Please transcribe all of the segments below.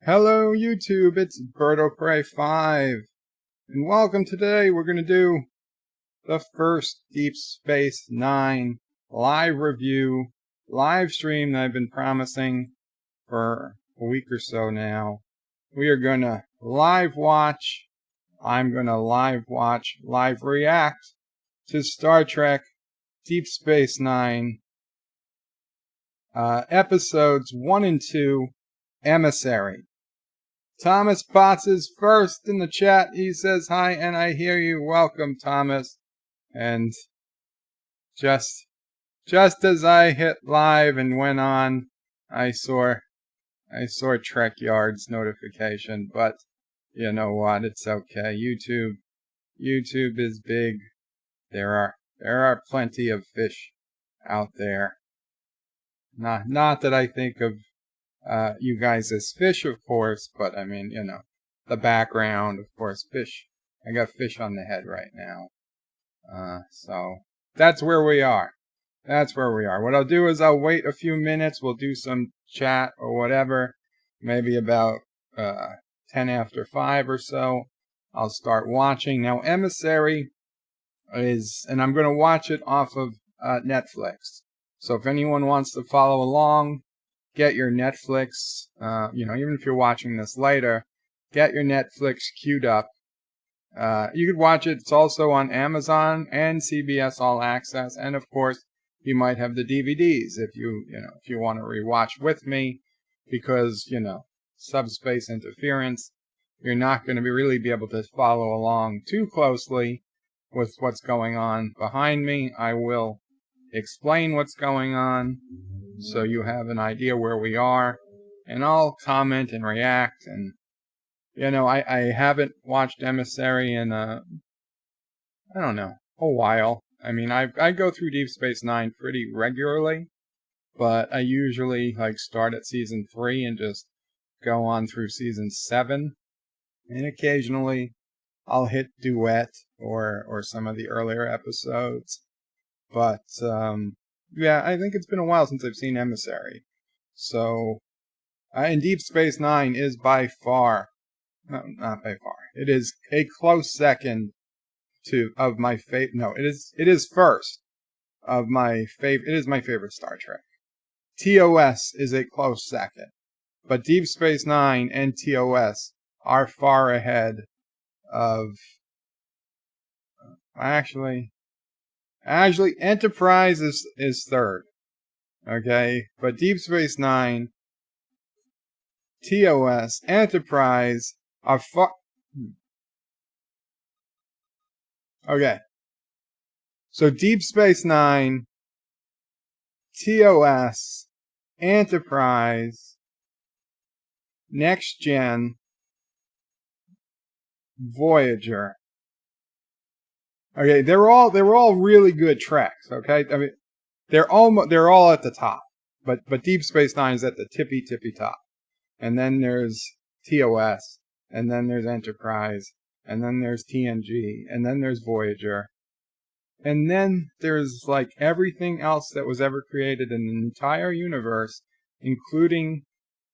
Hello YouTube, it's Birdo-Prey5, and welcome. Today we're going to do the first Deep Space Nine live review, live stream that I've been promising for a week or so now. We are going to live watch, I'm going to live react to Star Trek Deep Space Nine, episodes 1 and 2, Emissary. Thomas Potts is first in the chat. He says hi, and I hear you. Welcome, Thomas. And just as I hit live and went on, I saw Trek Yard's notification. But you know what? It's okay. YouTube is big. There are plenty of fish out there. Not that I think of you guys as fish, of course, but I mean, you know, the background, of course, fish. I got fish on the head right now. So that's where we are. What I'll do is I'll wait a few minutes. We'll do some chat or whatever. Maybe about 10 after 5 or so. I'll start watching. Now, Emissary is, and I'm going to watch it off of Netflix. So if anyone wants to follow along, get your Netflix, even if you're watching this later, get your Netflix queued up. You could watch it. It's also on Amazon and CBS All Access. And of course, you might have the DVDs if you want to rewatch with me, because, subspace interference, you're not going to really be able to follow along too closely with what's going on behind me. I will explain what's going on, so you have an idea where we are, and I'll comment and react. And I haven't watched Emissary in a while. I mean, I go through Deep Space Nine pretty regularly, but I usually start at season 3 and just go on through season 7, and occasionally I'll hit Duet or some of the earlier episodes. But yeah, I think it's been a while since I've seen Emissary. So, and Deep Space Nine is by far, no, not by far, it is a close second of my favorite. No, it is first of my favorite. It is my favorite Star Trek. TOS is a close second, but Deep Space Nine and TOS are far ahead of. Actually, Enterprise is third. Okay, but Deep Space Nine, TOS, Enterprise are far. Okay, so Deep Space Nine, TOS, Enterprise, Next Gen, Voyager. Okay, they're all really good tracks. Okay, I mean, they're all at the top, but Deep Space Nine is at the tippy top, and then there's TOS, and then there's Enterprise, and then there's TNG, and then there's Voyager, and then there's everything else that was ever created in the entire universe, including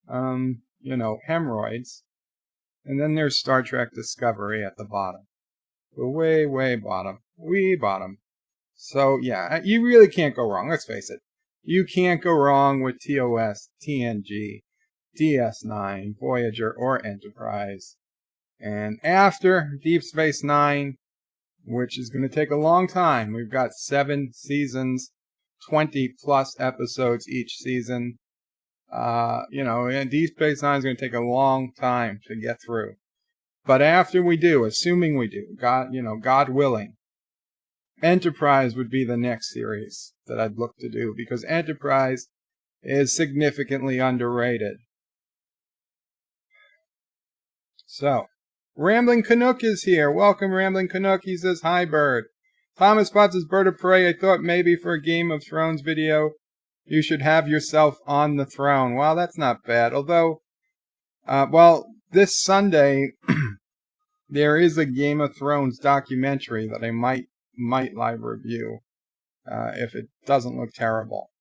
hemorrhoids, and then there's Star Trek Discovery at the bottom. The way bottom. Wee bottom. So, yeah, you really can't go wrong. Let's face it. You can't go wrong with TOS, TNG, DS9, Voyager, or Enterprise. And after Deep Space Nine, which is going to take a long time, we've got 7 seasons, 20-plus episodes each season. And Deep Space Nine is going to take a long time to get through. But after we do, assuming we do, God willing, Enterprise would be the next series that I'd look to do, because Enterprise is significantly underrated. So, Rambling Canuck is here. Welcome, Rambling Canuck. He says, hi, Bird. Thomas Potts is Bird of Prey. I thought maybe for a Game of Thrones video, you should have yourself on the throne. Well, that's not bad. Although, this Sunday, there is a Game of Thrones documentary that I might live review, if it doesn't look terrible.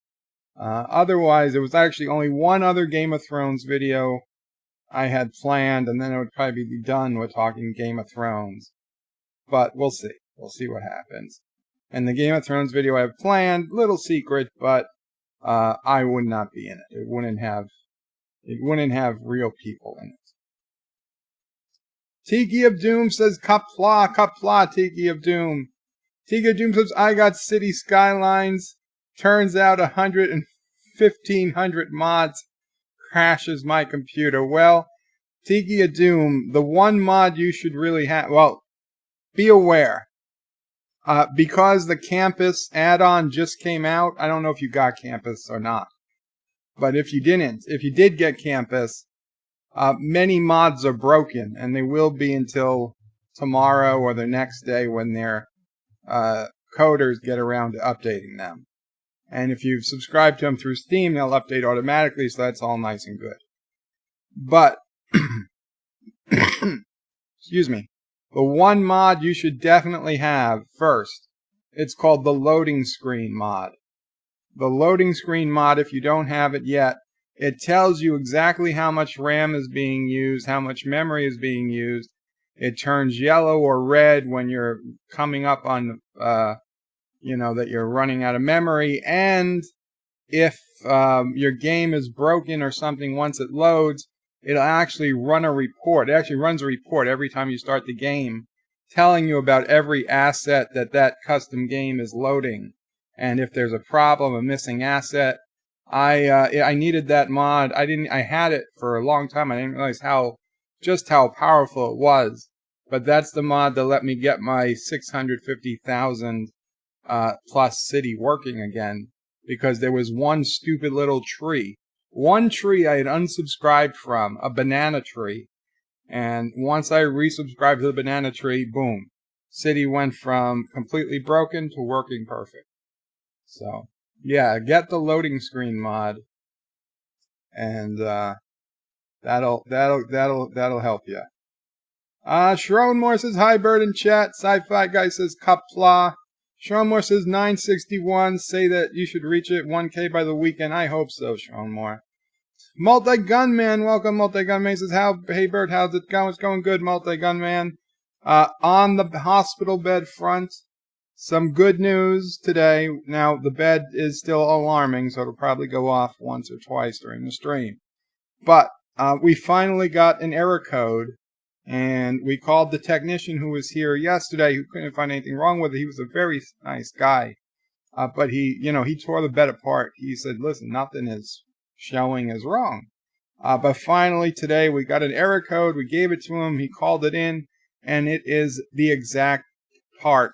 Otherwise, there was actually only one other Game of Thrones video I had planned, and then it would probably be done with talking Game of Thrones. But we'll see. We'll see what happens. And the Game of Thrones video I have planned, little secret, but I would not be in it. It wouldn't have real people in it. Tiki of Doom says, Qapla, Qapla, Tiki of Doom. Tiki of Doom says, I got City Skylines. Turns out 1,500 mods crashes my computer. Well, Tiki of Doom, the one mod you should really have, well, be aware. Because the Campus add-on just came out, I don't know if you got Campus or not. But if you did get Campus, many mods are broken, and they will be until tomorrow or the next day when their coders get around to updating them. And if you've subscribed to them through Steam, they'll update automatically, so that's all nice and good. But, excuse me, the one mod you should definitely have first, it's called the loading screen mod. The loading screen mod, if you don't have it yet, it tells you exactly how much RAM is being used, how much memory is being used. It turns yellow or red when you're coming up on, that you're running out of memory. And if your game is broken or something, once it loads, it'll actually run a report. It actually runs a report every time you start the game, telling you about every asset that custom game is loading. And if there's a problem, a missing asset, I needed that mod. I had it for a long time. I didn't realize just how powerful it was. But that's the mod that let me get my 650,000 plus city working again, because there was one stupid little tree. One tree I had unsubscribed from, a banana tree. And once I resubscribed to the banana tree, boom. City went from completely broken to working perfect. So, yeah, get the loading screen mod, and that'll help you. Sharon Moore says, hi, Bird in chat. Sci-Fi Guy says, Qapla. Sharon Moore says, 961. Say that you should reach it 1K by the weekend. I hope so, Sharon Moore. Multi-Gunman, welcome, Multi-Gunman. Says, hey, Bird, how's it going? It's going good, Multi-Gunman. On the hospital bed front, some good news today. Now, the bed is still alarming, so it'll probably go off once or twice during the stream. But we finally got an error code, and we called the technician who was here yesterday, who couldn't find anything wrong with it. He was a very nice guy, but he tore the bed apart. He said, listen, nothing is showing as wrong. But finally today we got an error code. We gave it to him. He called it in, and it is the exact part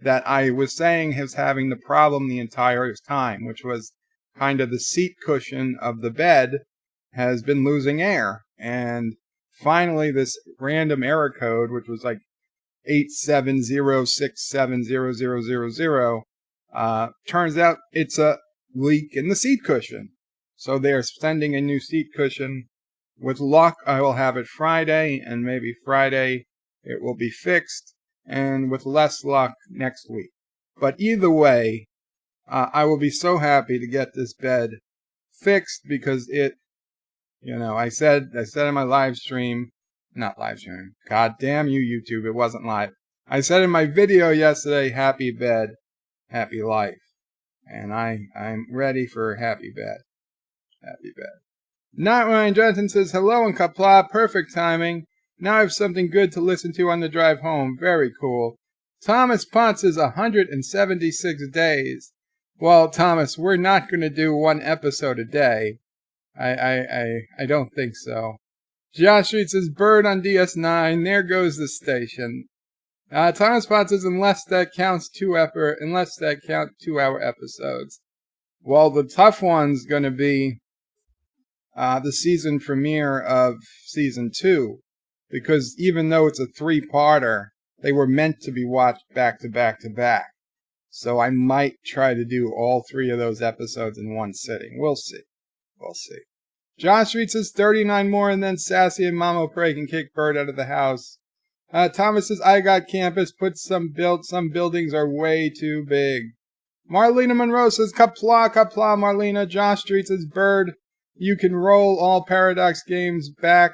that I was saying is having the problem the entire time, which was kind of the seat cushion of the bed has been losing air. And finally this random error code, which was like 870670000, turns out it's a leak in the seat cushion. So they are sending a new seat cushion. With luck, I will have it Friday, and maybe Friday it will be fixed, and with less luck, next week. But either way, I will be so happy to get this bed fixed, because it, I said in my live stream, not live stream, god damn you YouTube, it wasn't live. I said in my video yesterday, happy bed, happy life. And I'm ready for happy bed. Happy bed. Not Ryan Johnson says, hello and Qapla, perfect timing. Now I have something good to listen to on the drive home. Very cool. Thomas Potts is 176 days. Well, Thomas, we're not going to do one episode a day. I don't think so. Josh Street says, Bird on DS9. There goes the station. Thomas Potts says, unless that counts 2-hour episodes. Well, the tough one's going to be the season premiere of season 2, because even though it's a 3-parter, they were meant to be watched back to back to back. So I might try to do all 3 of those episodes in one sitting. We'll see. We'll see. Josh Street says 39 more, and then Sassy and Mama Pray can kick Bird out of the house. Thomas says, I got campus. Some buildings are way too big. Marlena Monroe says, Qapla, Qapla, Marlena. Josh Street says, Bird, you can roll all Paradox games back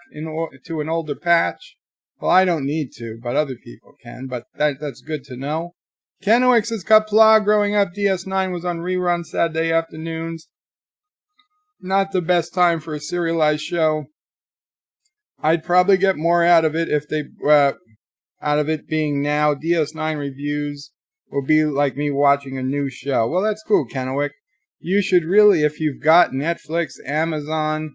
to an older patch. Well, I don't need to, but other people can, but that's good to know. Kenwick says, Qapla, growing up, DS9 was on reruns Saturday afternoons. Not the best time for a serialized show. I'd probably get more out of it if they, out of it being now. DS9 reviews will be like me watching a new show. Well, that's cool, Kenwick. You should really, if you've got Netflix, Amazon,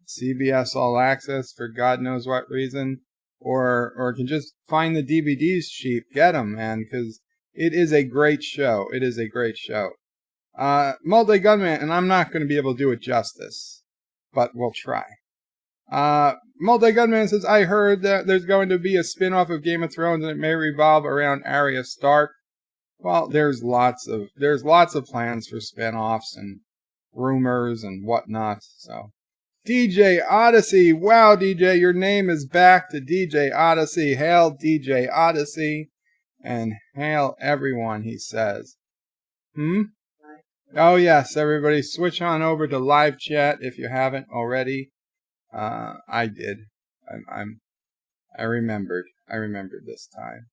CBS All Access for God knows what reason, or can just find the DVDs cheap, get them, man, because it is a great show. It is a great show. Multi-Gunman, and I'm not going to be able to do it justice, but we'll try. Multi-Gunman says, I heard that there's going to be a spin-off of Game of Thrones and it may revolve around Arya Stark. Well, there's lots of plans for spin-offs and rumors and whatnot, so. DJ Odyssey, wow, DJ, your name is back to DJ Odyssey. Hail DJ Odyssey, and hail everyone, he says. Oh yes, everybody, switch on over to live chat if you haven't already. I did. I remembered. I remembered this time.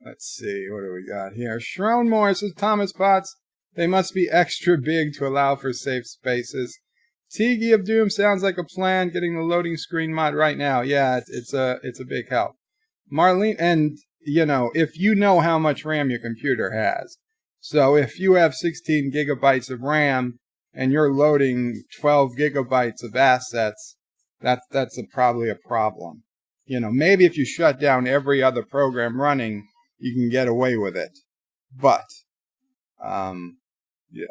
Let's see, what do we got here? Shronmore says, Thomas Potts, they must be extra big to allow for safe spaces. Tiki of Doom sounds like a plan. Getting the loading screen mod right now. Yeah, it's a big help. Marlene, and you know, if you know how much RAM your computer has, so if you have 16 gigabytes of RAM and you're loading 12 gigabytes of assets, that's probably a problem. You know, maybe if you shut down every other program running, you can get away with it. But, yeah,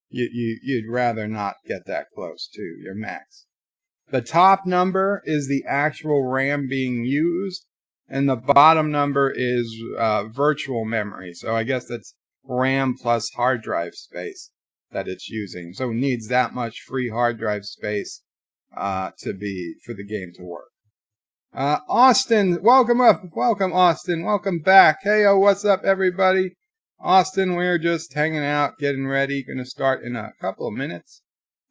you'd rather not get that close to your max. The top number is the actual RAM being used, and the bottom number is virtual memory. So I guess that's RAM plus hard drive space that it's using. So it needs that much free hard drive space for the game to work. Austin, welcome Austin, welcome back. Hey, what's up, everybody? Austin, we're just hanging out, getting ready, gonna start in a couple of minutes.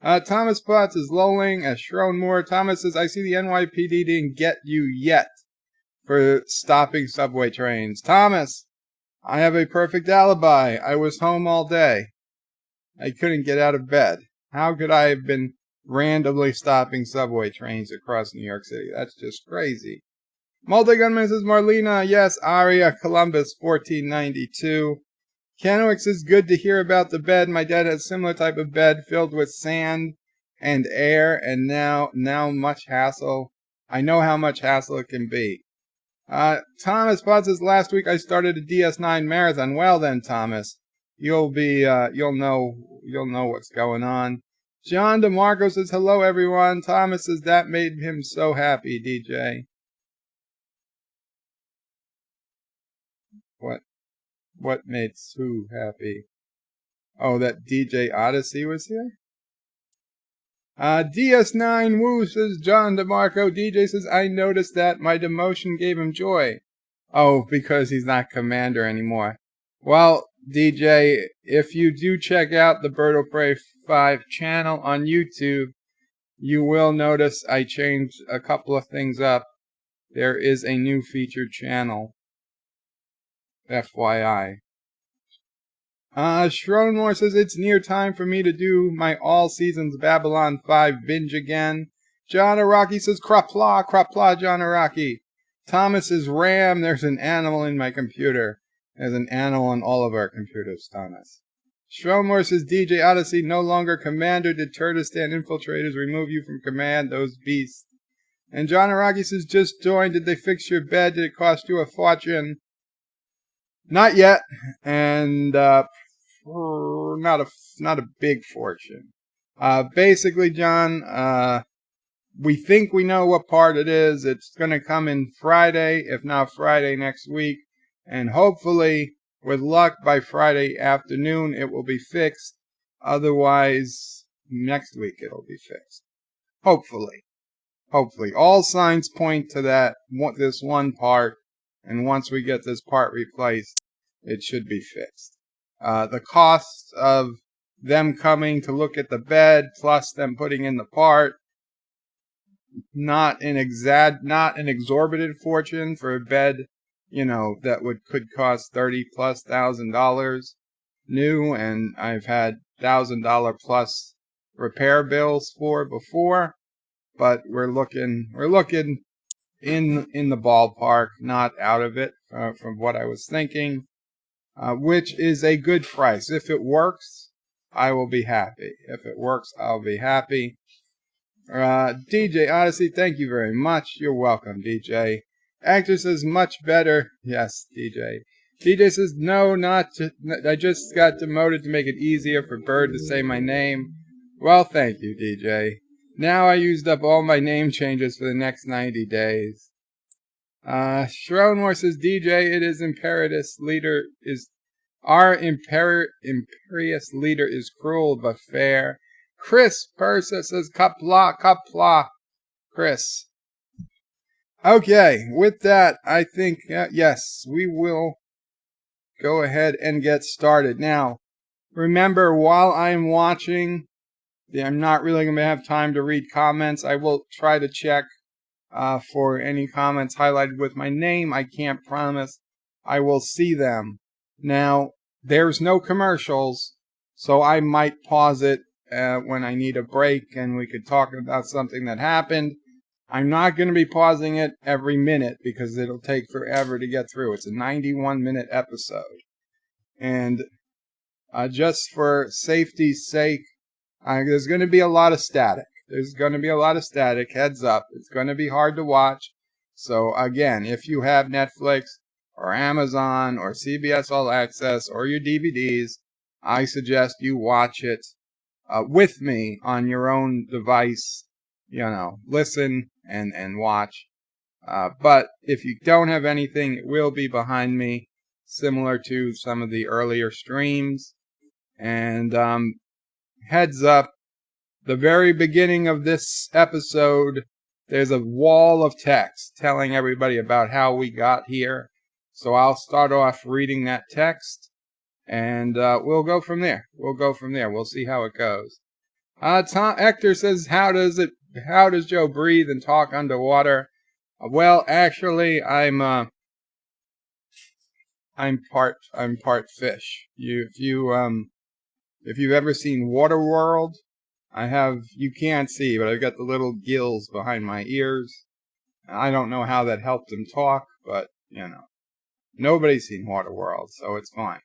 Thomas Potts is lolling as Shronmore. Thomas says, I see the NYPD didn't get you yet for stopping subway trains. Thomas, I have a perfect alibi. I was home all day. I couldn't get out of bed. How could I have been randomly stopping subway trains across New York City? That's just crazy. Multi-Gunman says, Marlena, yes, Aria, Columbus, 1492. Kenwick says, good to hear about the bed. My dad had a similar type of bed filled with sand and air, and now much hassle. I know how much hassle it can be. Thomas Potts says, last week I started a DS9 marathon. Well then, Thomas, you'll know what's going on. John DeMarco says, hello everyone. Thomas says, that made him so happy, DJ. What made Sue happy? Oh, that DJ Odyssey was here? DS9 Woo says, John DeMarco. DJ says, I noticed that my demotion gave him joy. Oh, because he's not commander anymore. Well, DJ, if you do check out the Bird of Prey 5 channel on YouTube, you will notice I changed a couple of things up. There is a new featured channel. FYI. Shronmore says, it's near time for me to do my all seasons Babylon 5 binge again. John Araki says, Qapla, John Araki. Thomas is RAM. There's an animal in my computer. There's an animal in all of our computers, Thomas. Shronmore says, DJ Odyssey, no longer commander. Did Turtistan infiltrators remove you from command? Those beasts. And John Araki says, just joined. Did they fix your bed? Did it cost you a fortune? Not yet, and not a big fortune. Basically, John, we think we know what part it is. It's going to come in Friday, if not Friday next week, and hopefully, with luck, by Friday afternoon it will be fixed. Otherwise, next week it'll be fixed. Hopefully, all signs point to that. This one part. And once we get this part replaced, it should be fixed. The cost of them coming to look at the bed, plus them putting in the part. Not an exorbitant fortune for a bed, that could cost $30,000+ new, and I've had $1,000 plus repair bills for before. But we're looking in the ballpark, not out of it, from what I was thinking, which is a good price. If it works, I will be happy. If it works, I'll be happy. DJ Odyssey, thank you very much. You're welcome, DJ. Actor says much better. Yes, DJ. DJ says no, I just got demoted to make it easier for Bird to say my name. Well, thank you, DJ. Now I used up all my name changes for the next 90 days. Shronmore says, DJ, it is our imperious leader is cruel but fair. Chris Persa says, Qapla, Chris. Okay, with that, I think, yes, we will go ahead and get started. Now, remember, while I'm watching, I'm not really going to have time to read comments. I will try to check for any comments highlighted with my name. I can't promise I will see them. Now, there's no commercials, so I might pause it when I need a break and we could talk about something that happened. I'm not going to be pausing it every minute because it'll take forever to get through. It's a 91-minute episode. And just for safety's sake, there's going to be a lot of static. Heads up. It's going to be hard to watch. So again, if you have Netflix or Amazon or CBS All Access or your DVDs, I suggest you watch it with me on your own device. Listen and watch. But if you don't have anything, it will be behind me, similar to some of the earlier streams. And heads up, the very beginning of this episode, there's a wall of text telling everybody about how we got here. So I'll start off reading that text, and we'll go from there. We'll see how it goes. Tom Hector says, how does Joe breathe and talk underwater? Well, actually, I'm part fish. If you've ever seen Waterworld, you can't see, but I've got the little gills behind my ears. I don't know how that helped him talk, but, nobody's seen Waterworld, so it's fine.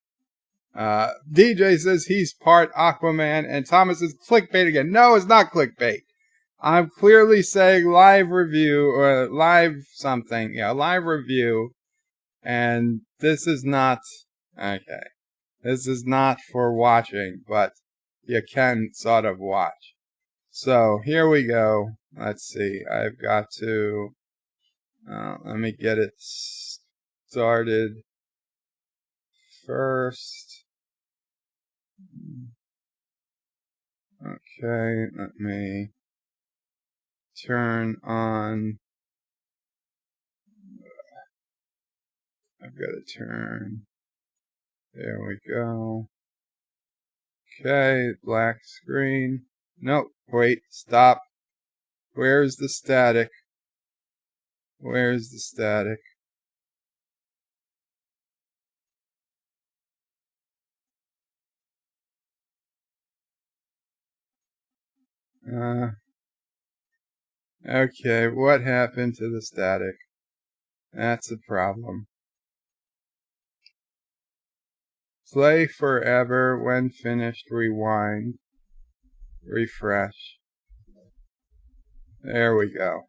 DJ says he's part Aquaman, and Thomas says clickbait again. No, it's not clickbait. I'm clearly saying live review, or live something. Yeah, live review, and this is not, okay. This is not for watching, but you can sort of watch. So, here we go. Let's see. I've got to, let me get it started first. Okay, let me turn on. I've got to turn. There we go. Okay, black screen. Nope, wait, stop. Where's the static? Okay, what happened to the static? That's a problem. Play forever. When finished, rewind. Refresh. There we go.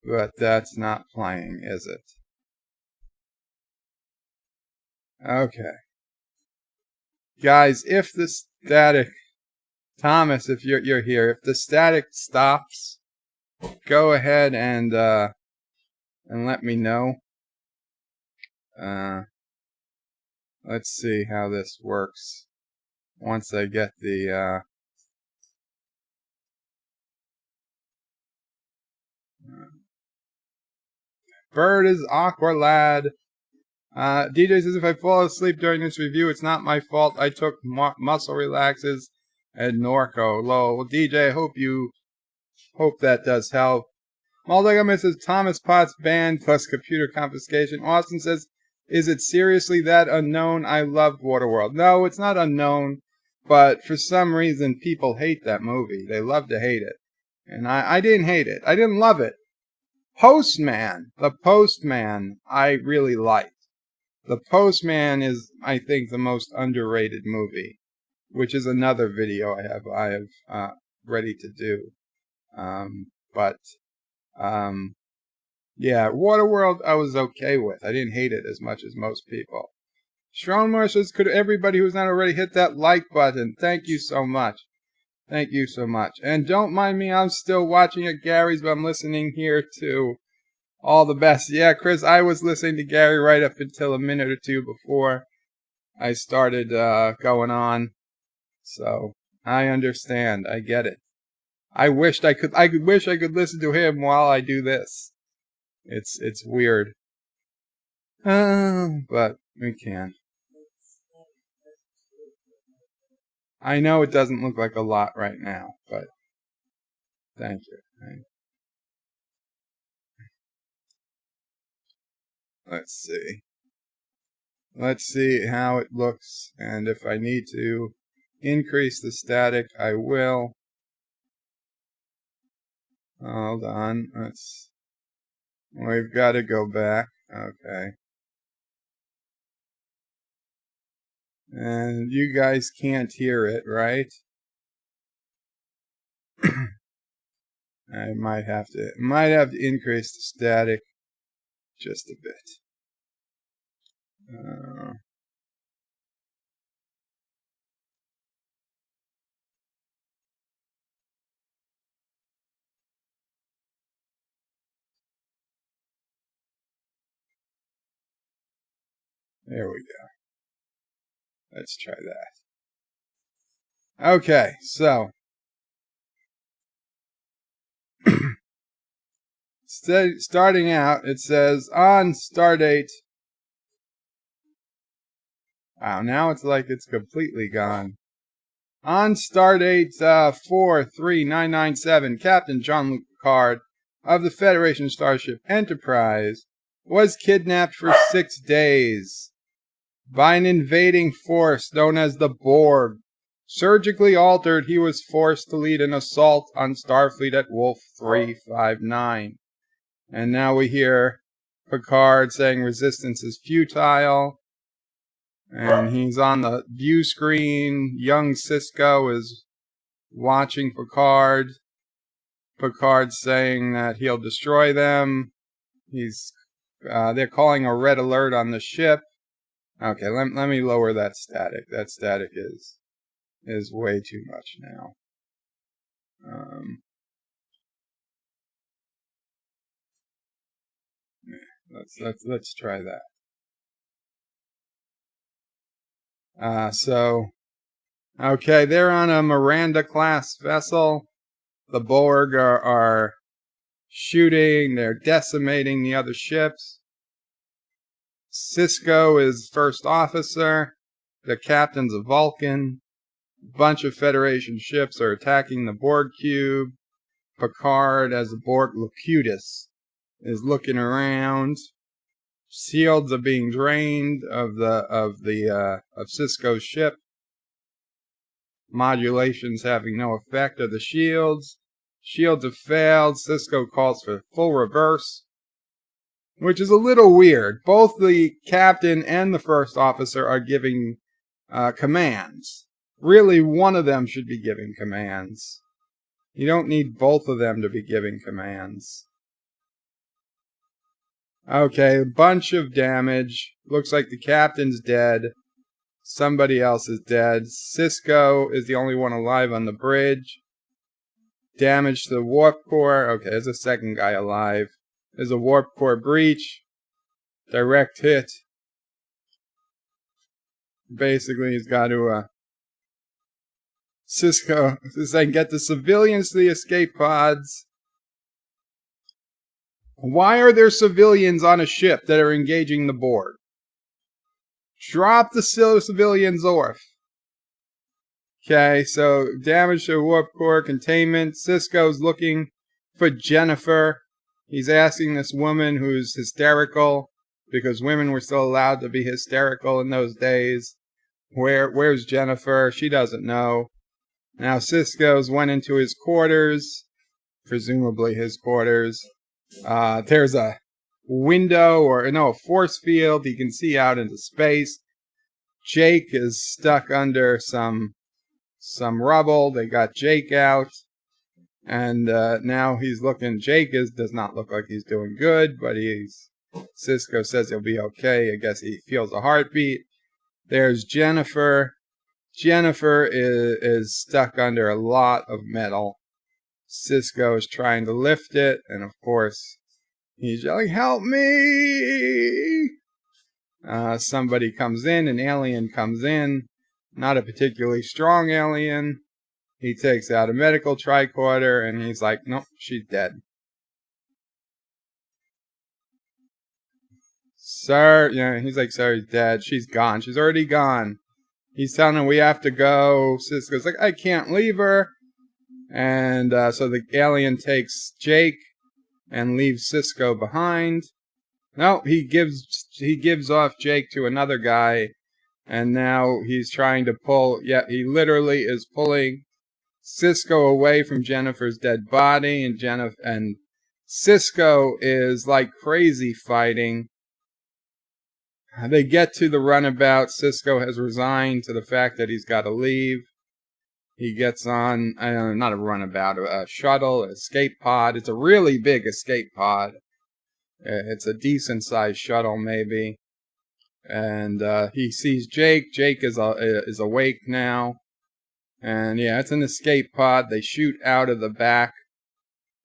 But that's not playing, is it? Okay. Guys, if the static... Thomas, if you're here, if the static stops, go ahead and let me know. Let's see how this works once I get the Bird is awkward, lad. DJ says, if I fall asleep during this review, it's not my fault. I took muscle relaxes and Norco. Lol. Well, DJ, hope that does help. Multigamma says, Thomas Potts banned plus computer confiscation. Austin says, is it seriously that unknown? I loved Waterworld. No, it's not unknown, but for some reason, people hate that movie. They love to hate it. And I didn't hate it. I didn't love it. The Postman, I really liked. The Postman is, I think, the most underrated movie, which is another video I have ready to do. Yeah, Waterworld I was okay with. I didn't hate it as much as most people. Strongmore says, could everybody who's not already hit that like button? Thank you so much. Thank you so much. And don't mind me, I'm still watching at Gary's, but I'm listening here to All the Best. Yeah, Chris, I was listening to Gary right up until a minute or two before I started going on. So I understand. I get it. I wish I could listen to him while I do this. It's weird. But we can. I know it doesn't look like a lot right now, but thank you. Let's see. Let's see how it looks, and if I need to increase the static, I will. Hold on. We've got to go back. Okay. And you guys can't hear it, right? I might have to increase the static just a bit. There we go. Let's try that. Okay, so starting out, it says on stardate. Wow, now it's like it's completely gone. On stardate 43997, Captain Jean-Luc Picard of the Federation Starship Enterprise was kidnapped for 6 days by an invading force known as the Borg. Surgically altered, he was forced to lead an assault on Starfleet at Wolf 359. And now we hear Picard saying resistance is futile. And he's on the view screen. Young Sisko is watching Picard. Picard's saying that he'll destroy them. They're calling a red alert on the ship. Okay, let me lower that static. That static is way too much now. Let's try that. Okay, they're on a Miranda-class vessel. The Borg are shooting. They're decimating the other ships. Sisko is first officer. The captain's a Vulcan. A bunch of Federation ships are attacking the Borg cube. Picard, as a Borg Locutus, is looking around. Shields are being drained of Sisko's ship. Modulations having no effect of the shields. Shields have failed. Sisko calls for full reverse, which is a little weird. Both the captain and the first officer are giving commands. Really, one of them should be giving commands. You don't need both of them to be giving commands. Okay, a bunch of damage. Looks like the captain's dead. Somebody else is dead. Sisko is the only one alive on the bridge. Damage to the warp core. Okay, there's a second guy alive. There's a warp core breach. Direct hit. Basically, he's got to... Sisko is saying, get the civilians to the escape pods. Why are there civilians on a ship that are engaging the Borg? drop the civilians off. Okay, so damage to warp core containment. Cisco's looking for Jennifer. He's asking this woman who's hysterical, because women were still allowed to be hysterical in those days. Where's Jennifer? She doesn't know. Now Cisco's went into his quarters, presumably his quarters. There's a window, a force field. He can see out into space. Jake is stuck under some rubble. They got Jake out, and now he's looking. Jake does not look like he's doing good, but Cisco says he'll be okay. I guess he feels a heartbeat. There's Jennifer. Jennifer is stuck under a lot of metal. Cisco is trying to lift it, and of course, he's yelling, "Help me!" Somebody comes in, an alien comes in, not a particularly strong alien. He takes out a medical tricorder, and he's like, "Nope, she's dead." "Sir," he's like, "Sir, he's dead. She's gone. She's already gone." He's telling him we have to go. Cisco's like, "I can't leave her." And so the alien takes Jake and leaves Cisco behind. No, he gives off Jake to another guy, and now he's trying to pull. Yeah, he literally is pulling Cisco away from Jennifer's dead body, and Cisco is like crazy fighting. They get to the runabout. Cisco has resigned to the fact that he's got to leave. He gets on, not a runabout, a shuttle, an escape pod. It's a really big escape pod. It's a decent-sized shuttle, maybe. And he sees Jake. Jake is awake now. And yeah, it's an escape pod. They shoot out of the back.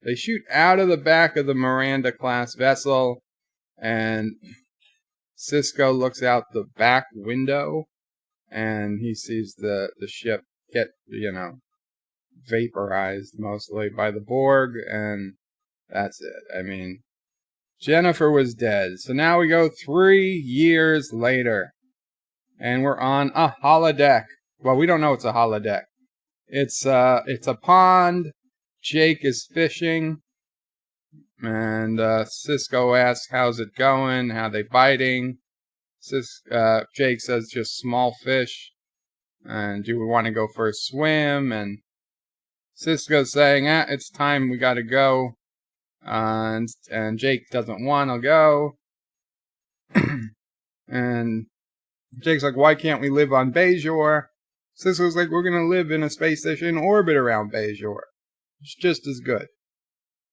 They shoot out of the back of the Miranda-class vessel. And Cisco looks out the back window, and he sees the ship get, vaporized mostly by the Borg, and that's it. I mean, Jennifer was dead. So now we go 3 years later, and we're on a holodeck. Well, we don't know it's a holodeck. It's a pond. Jake is fishing, and Cisco asks, "How's it going? How they biting?" Jake says, "Just small fish. And do we want to go for a swim?" And Cisco's saying, "It's time, we gotta go." And Jake doesn't want to go. And Jake's like, "Why can't we live on Bajor?" Cisco's like, "We're gonna live in a space station in orbit around Bajor. It's just as good."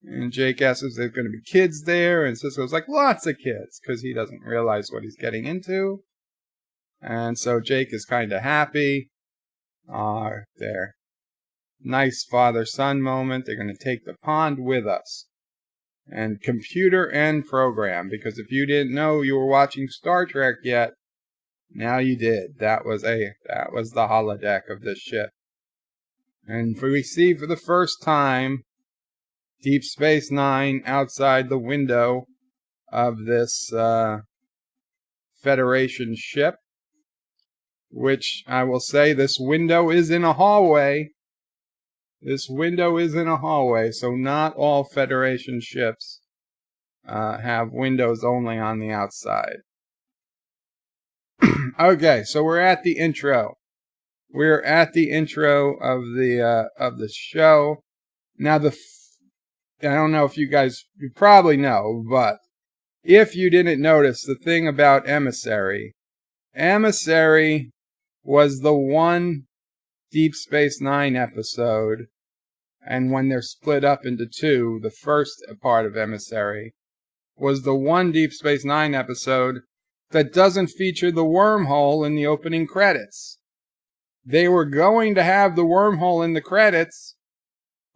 And Jake asks if there's going to be kids there, and Cisco's like, "Lots of kids," because he doesn't realize what he's getting into. And so Jake is kind of happy. There. Nice father-son moment. They're going to take the pond with us. And computer and program, because if you didn't know you were watching Star Trek yet, now you did. That was the holodeck of this ship. And we see for the first time Deep Space Nine outside the window of this Federation ship, which I will say, this window is in a hallway. This window is in a hallway, so not all Federation ships have windows only on the outside. Okay, so we're at the intro. We're at the intro of the show. Now, I don't know if you probably know, but if you didn't notice, the thing about Emissary was the one Deep Space Nine episode, and when they're split up into two, the first part of Emissary was the one Deep Space Nine episode that doesn't feature the wormhole in the opening credits. They were going to have the wormhole in the credits,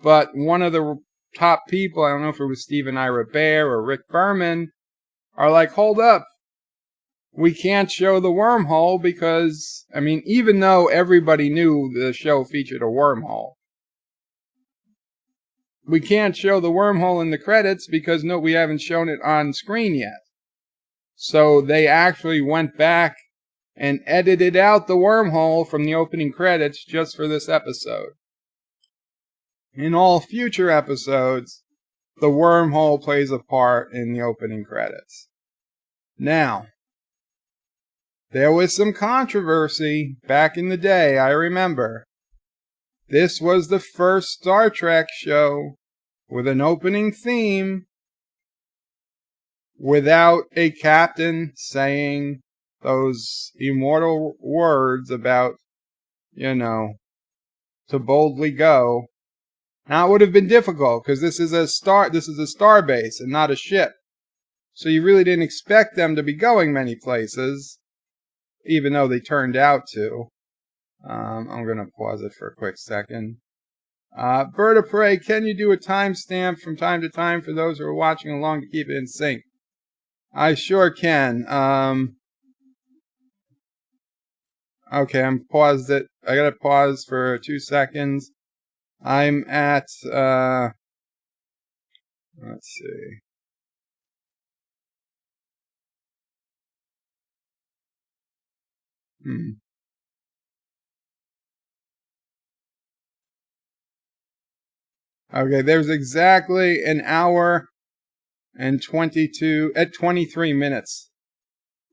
but one of the top people, I don't know if it was Stephen Ira Bear or Rick Berman, are like, "Hold up. We can't show the wormhole because," even though everybody knew the show featured a wormhole, "we can't show the wormhole in the credits because we haven't shown it on screen yet." So they actually went back and edited out the wormhole from the opening credits just for this episode. In all future episodes, the wormhole plays a part in the opening credits. Now, there was some controversy back in the day, I remember. This was the first Star Trek show with an opening theme without a captain saying those immortal words about, to boldly go. Now, it would have been difficult because this is a star base and not a ship. So you really didn't expect them to be going many places, even though they turned out to. I'm going to pause it for a quick second. Bird of Prey, can you do a timestamp from time to time for those who are watching along to keep it in sync? I sure can. Okay, I'm paused it. I got to pause for 2 seconds. I'm at, let's see. Okay, there's exactly an hour and 23 minutes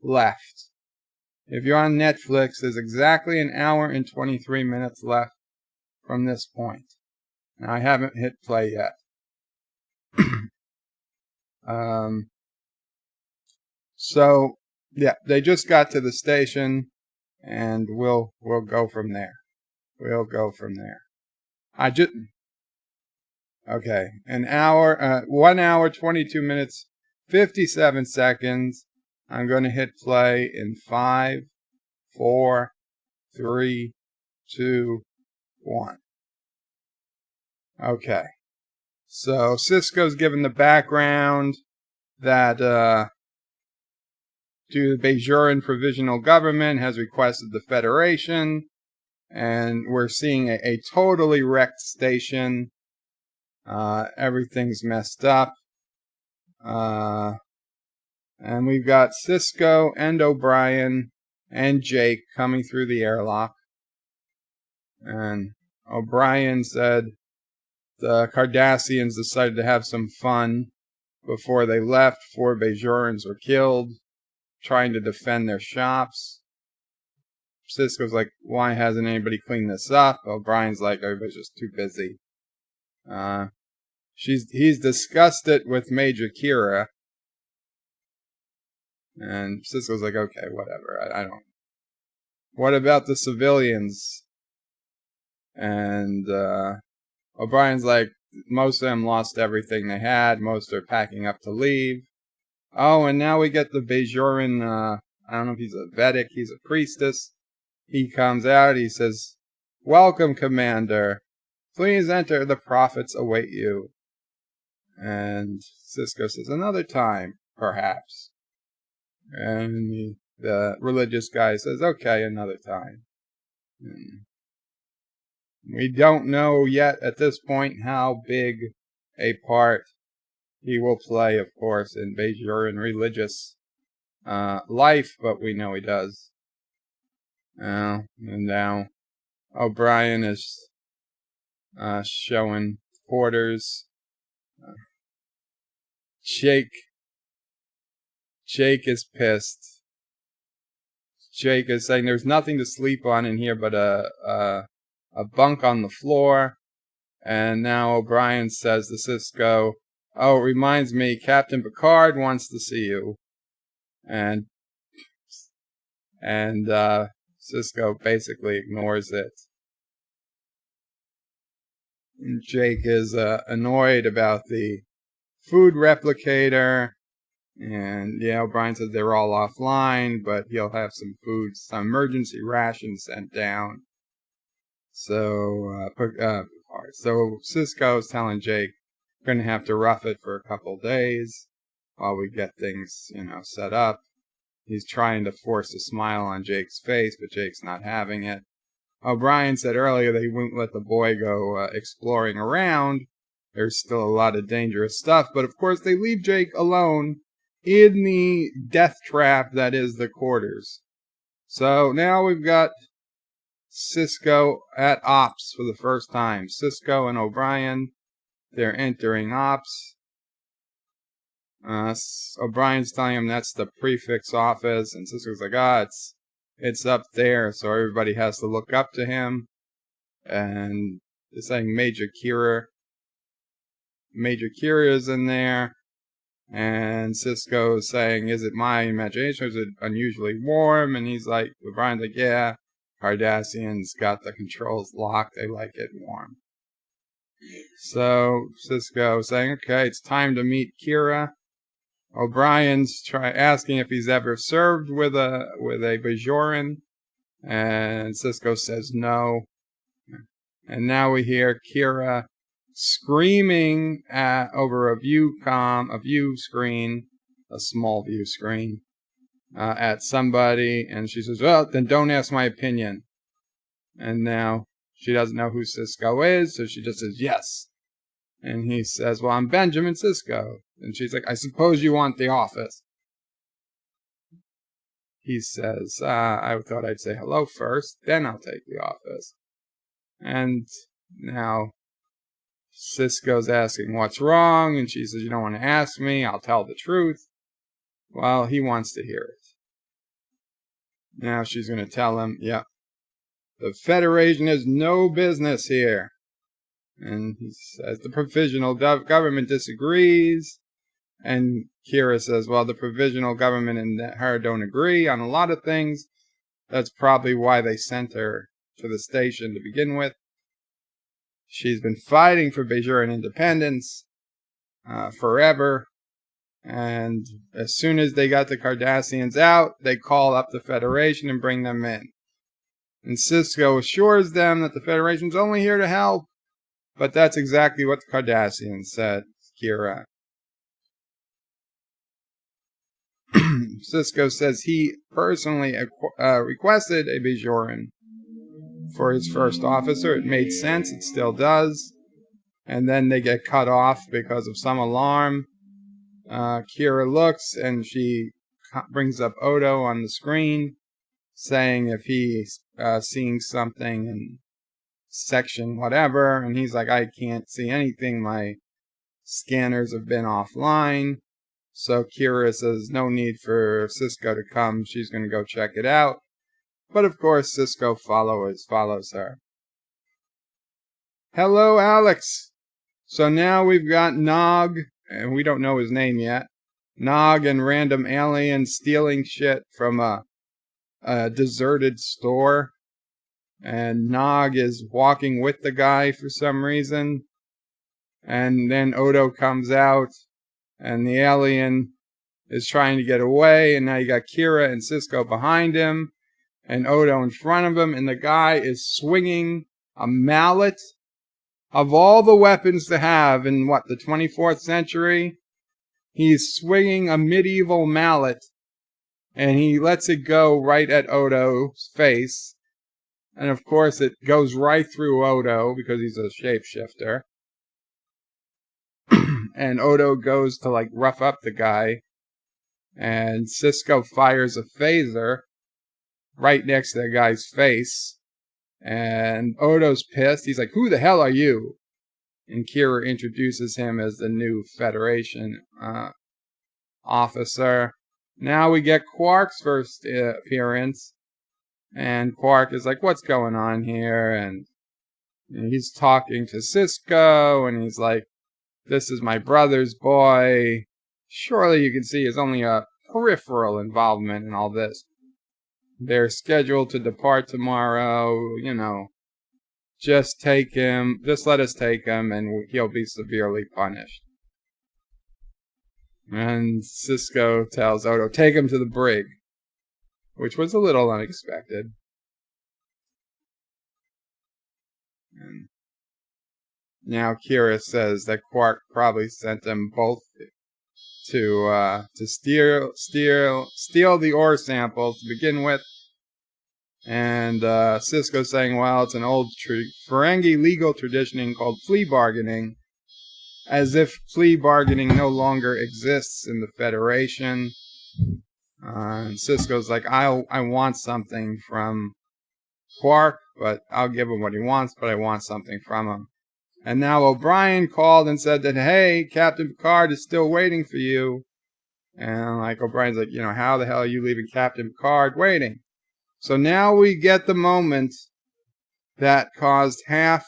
left. If you're on Netflix, there's exactly an hour and 23 minutes left from this point. Now, I haven't hit play yet. So, yeah, they just got to the station, and we'll go from there. We'll go from there. Okay, 1 hour, 22 minutes, 57 seconds. I'm going to hit play in 5, 4, 3, 2, 1. Okay. So Sisko's given the background that due to the Bajoran Provisional Government has requested the Federation, and we're seeing a totally wrecked station. Everything's messed up. And we've got Sisko and O'Brien and Jake coming through the airlock. And O'Brien said the Cardassians decided to have some fun before they left. 4 Bajorans were killed trying to defend their shops. Sisko's like, why hasn't anybody cleaned this up? O'Brien's like, everybody's just too busy. He's discussed it with Major Kira. And Sisko's like, okay, whatever. I don't. What about the civilians? And O'Brien's like, most of them lost everything they had. Most are packing up to leave. Oh, and now we get the Bajoran, I don't know if he's a Vedic, he's a priestess. He comes out, he says, welcome, Commander. Please enter, the prophets await you. And Sisko says, another time, perhaps. And the religious guy says, okay, another time. And we don't know yet at this point how big a part he will play, of course, in Bajoran religious life, but we know he does. And now O'Brien is showing quarters. Jake is pissed. Jake is saying there's nothing to sleep on in here but a bunk on the floor. And now O'Brien says to Sisko, oh, it reminds me, Captain Picard wants to see you. And Sisko basically ignores it. And Jake is annoyed about the food replicator. And yeah, O'Brien says they're all offline, but he'll have some food, some emergency rations sent down. So Sisko is telling Jake, we're going to have to rough it for a couple days while we get things, set up. He's trying to force a smile on Jake's face, but Jake's not having it. O'Brien said earlier that he wouldn't let the boy go exploring around. There's still a lot of dangerous stuff, but of course they leave Jake alone in the death trap that is the quarters. So now we've got Cisco at Ops for the first time. Cisco and O'Brien, they're entering Ops. O'Brien's telling him that's the prefix office, and Cisco's like, it's up there, so everybody has to look up to him. And they're saying Major Kira's in there. And Cisco's saying, is it my imagination, or is it unusually warm? And he's like, O'Brien's like, yeah, Cardassians got the controls locked, they like it warm. So Cisco's saying, okay, it's time to meet Kira. O'Brien's asking if he's ever served with a Bajoran, and Cisco says no. And now we hear Kira screaming over a small view screen, at somebody, and she says, well, then don't ask my opinion. And now she doesn't know who Cisco is, so she just says yes. And he says, well, I'm Benjamin Cisco. And she's like, I suppose you want the office. He says, I thought I'd say hello first, then I'll take the office. And now Cisco's asking what's wrong, and she says, you don't want to ask me, I'll tell the truth. Well, he wants to hear it. Now she's going to tell him, yep, the Federation has no business here. And he says, the provisional government disagrees. And Kira says, well, the provisional government and her don't agree on a lot of things. That's probably why they sent her to the station to begin with. She's been fighting for Bajoran independence forever. And as soon as they got the Cardassians out, they call up the Federation and bring them in. And Cisco assures them that the Federation's only here to help. But that's exactly what the Cardassians said, Kira. Cisco says he personally requested a Bajoran for his first officer. It made sense, it still does. And then they get cut off because of some alarm. Kira looks and she brings up Odo on the screen, saying if he's seeing something in section whatever, and he's like, I can't see anything, my scanners have been offline. So Kira says no need for Cisco to come, she's going to go check it out. But of course Cisco follows her. Hello, Alex. So now we've got Nog, and we don't know his name yet. Nog and random alien stealing shit from a deserted store. And Nog is walking with the guy for some reason. And then Odo comes out, and the alien is trying to get away. And now you got Kira and Cisco behind him, and Odo in front of him. And the guy is swinging a mallet. Of all the weapons to have in, the 24th century, he's swinging a medieval mallet. And he lets it go right at Odo's face. And of course it goes right through Odo because he's a shapeshifter. And Odo goes to rough up the guy. And Cisco fires a phaser right next to the guy's face. And Odo's pissed. He's like, who the hell are you? And Kira introduces him as the new Federation officer. Now we get Quark's first appearance. And Quark is like, what's going on here? And he's talking to Cisco, and he's like, this is my brother's boy. Surely you can see there's only a peripheral involvement in all this. They're scheduled to depart tomorrow, just take him, just let us take him, and he'll be severely punished. And Cisco tells Odo, take him to the brig. Which was a little unexpected. And now Kira says that Quark probably sent them both to steal the ore sample to begin with. And Cisco's saying, well, it's an old Ferengi legal tradition called flea bargaining, as if flea bargaining no longer exists in the Federation. And Sisko's like, I want something from Quark, but I'll give him what he wants, but I want something from him. And now O'Brien called and said that, hey, Captain Picard is still waiting for you. And like O'Brien's like, how the hell are you leaving Captain Picard waiting? So now we get the moment that caused half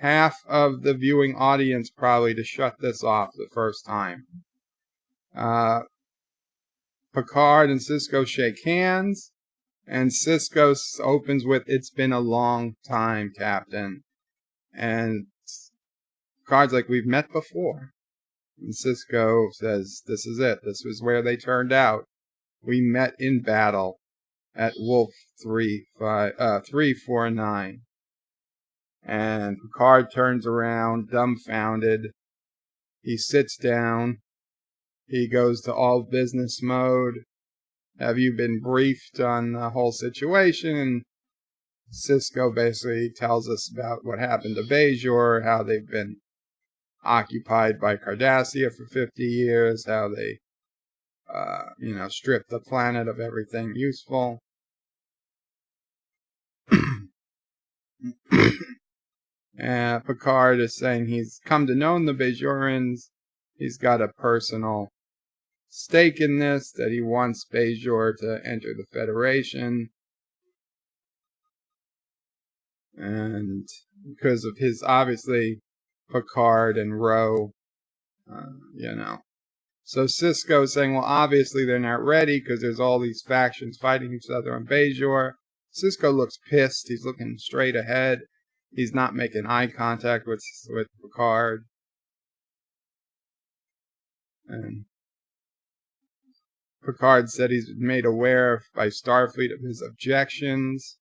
of the viewing audience probably to shut this off the first time. Picard and Sisko shake hands, and Sisko opens with, "It's been a long time, Captain." And Picard's like, "We've met before." And Sisko says, "This is it. This was where they turned out. We met in battle at Wolf 349. And Picard turns around, dumbfounded. He sits down. He goes to all business mode. "Have you been briefed on the whole situation?" And Sisko basically tells us about what happened to Bajor, how they've been occupied by Cardassia for 50 years, how they, stripped the planet of everything useful. And Picard is saying he's come to know the Bajorans. He's got a personal stake in this, that he wants Bajor to enter the Federation. And because of his, obviously, Picard and Ro, So Sisko's saying, well, obviously they're not ready because there's all these factions fighting each other on Bajor. Sisko looks pissed. He's looking straight ahead. He's not making eye contact with Picard. And Picard said he's made aware by Starfleet of his objections.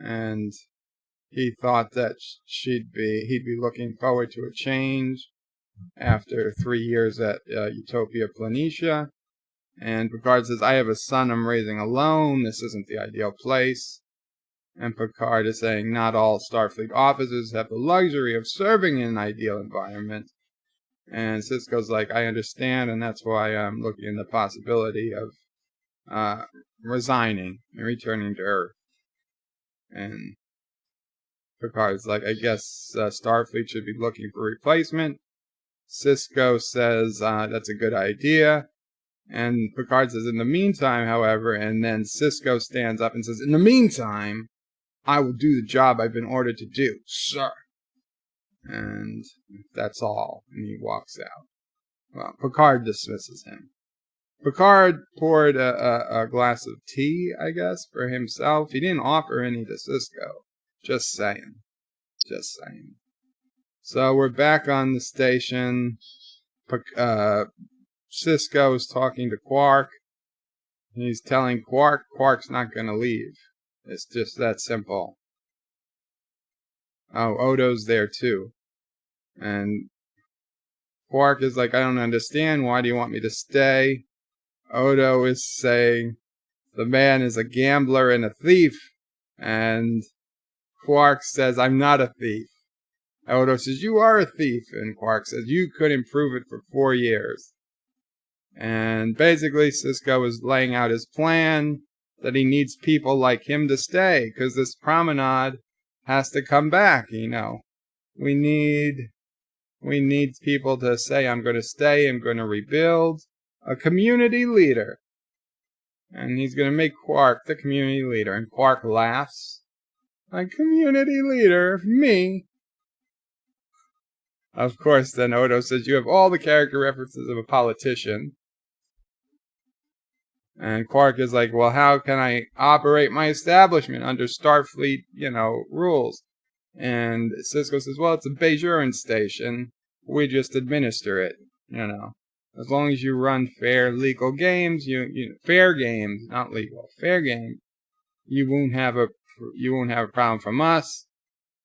And he thought that he'd be looking forward to a change after 3 years at Utopia Planitia. And Picard says, "I have a son I'm raising alone. This isn't the ideal place." And Picard is saying, not all Starfleet officers have the luxury of serving in an ideal environment. And Sisko's like, "I understand, and that's why I'm looking at the possibility of resigning and returning to Earth." And Picard's like, "I guess Starfleet should be looking for replacement." Sisko says that's a good idea. And Picard says, "In the meantime, however," and then Sisko stands up and says, "In the meantime, I will do the job I've been ordered to do, sir." And that's all. And he walks out. Well, Picard dismisses him. Picard poured a glass of tea, I guess, for himself. He didn't offer any to Sisko. Just saying. So we're back on the station. Sisko is talking to Quark. He's telling Quark's not going to leave. It's just that simple. Oh, Odo's there too. And Quark is like, "I don't understand. Why do you want me to stay?" Odo is saying the man is a gambler and a thief. And Quark says, "I'm not a thief." Odo says, "You are a thief." And Quark says, "You couldn't prove it for 4 years. And basically, Sisko is laying out his plan that he needs people like him to stay, because this promenade has to come back, We need people to say, "I'm going to stay, I'm going to rebuild." A community leader. And he's going to make Quark the community leader. And Quark laughs. "A community leader? Me?" Of course, then Odo says, "You have all the character references of a politician." And Quark is like, "Well, how can I operate my establishment under Starfleet, rules?" And Sisko says, "Well, it's a Bajoran station. We just administer it, As long as you run fair, legal games, fair games, not legal, fair games, you won't have a problem from us."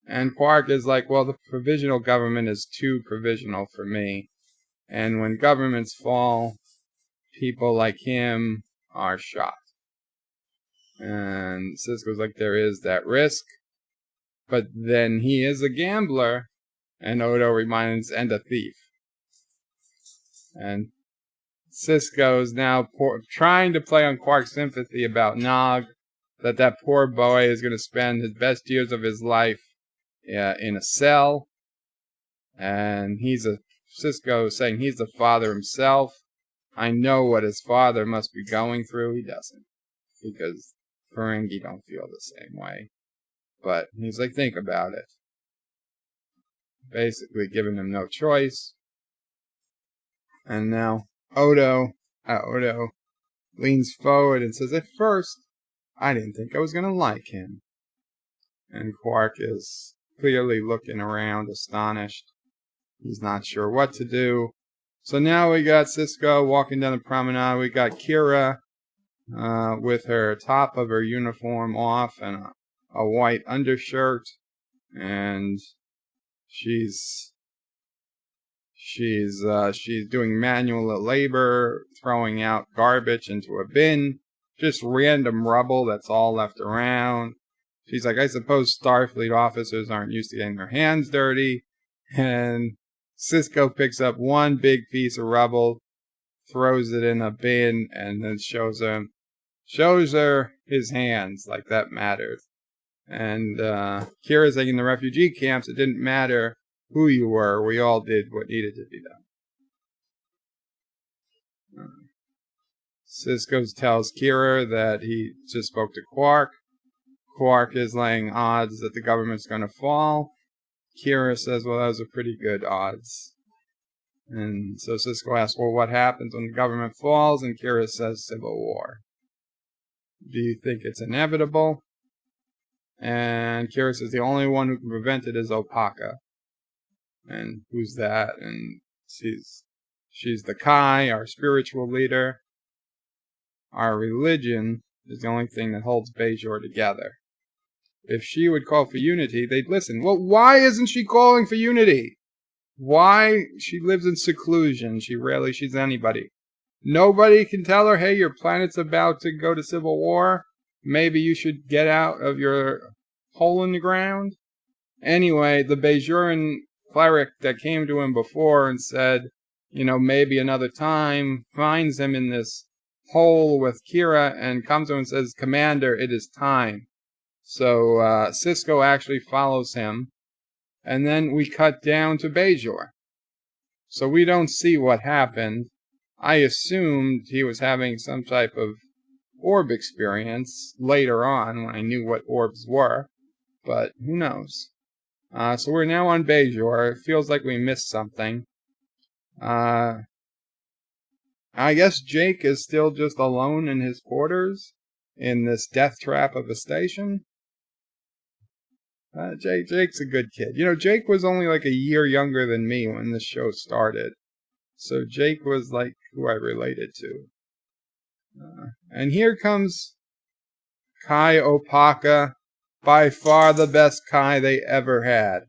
And Quark is like, "Well, the provisional government is too provisional for me. And when governments fall, people like him are shot." And Sisko's like, "There is that risk. But then he is a gambler." And Odo reminds, "and a thief." And Cisco's now trying to play on Quark's sympathy about Nog, that poor boy is going to spend his best years of his life in a cell, and Cisco saying he's the father himself. I know what his father must be going through. He doesn't, because Ferengi don't feel the same way. But he's like, think about it. Basically giving him no choice. And now Odo leans forward and says, at first, I didn't think I was going to like him. And Quark is clearly looking around, astonished. He's not sure what to do. So now we got Cisco walking down the promenade. We got Kira with her top of her uniform off and a white undershirt. And she's doing manual labor, throwing out garbage into a bin. Just random rubble that's all left around. She's like, I suppose Starfleet officers aren't used to getting their hands dirty. And Cisco picks up one big piece of rubble, throws it in a bin, and then shows her his hands, like that matters. And Kira's like, in the refugee camps, it didn't matter who you were. We all did what needed to be done. Cisco tells Kira that he just spoke to Quark. Quark is laying odds that the government's going to fall. Kira says, well, those are pretty good odds. And so Cisco asks, well, what happens when the government falls? And Kira says, civil war. Do you think it's inevitable? And Kira says, the only one who can prevent it is Opaka. And who's that? And she's the Kai, our spiritual leader. Our religion is the only thing that holds Bajor together. If she would call for unity, they'd listen. Well, why isn't she calling for unity? Why? She lives in seclusion. She rarely sees anybody. Nobody can tell her, hey, your planet's about to go to civil war. Maybe you should get out of your hole in the ground. Anyway, the Bajoran cleric that came to him before and said, maybe another time, finds him in this hole with Kira and comes to him and says, Commander, it is time. So Cisco actually follows him, and then we cut down to Bajor. So we don't see what happened. I assumed he was having some type of orb experience later on when I knew what orbs were, but who knows. So we're now on Bajor. It feels like we missed something. I guess Jake is still just alone in his quarters in this death trap of a station. Jake's a good kid. Jake was only like a year younger than me when this show started. So Jake was like who I related to. And here comes Kai Opaka, by far the best Kai they ever had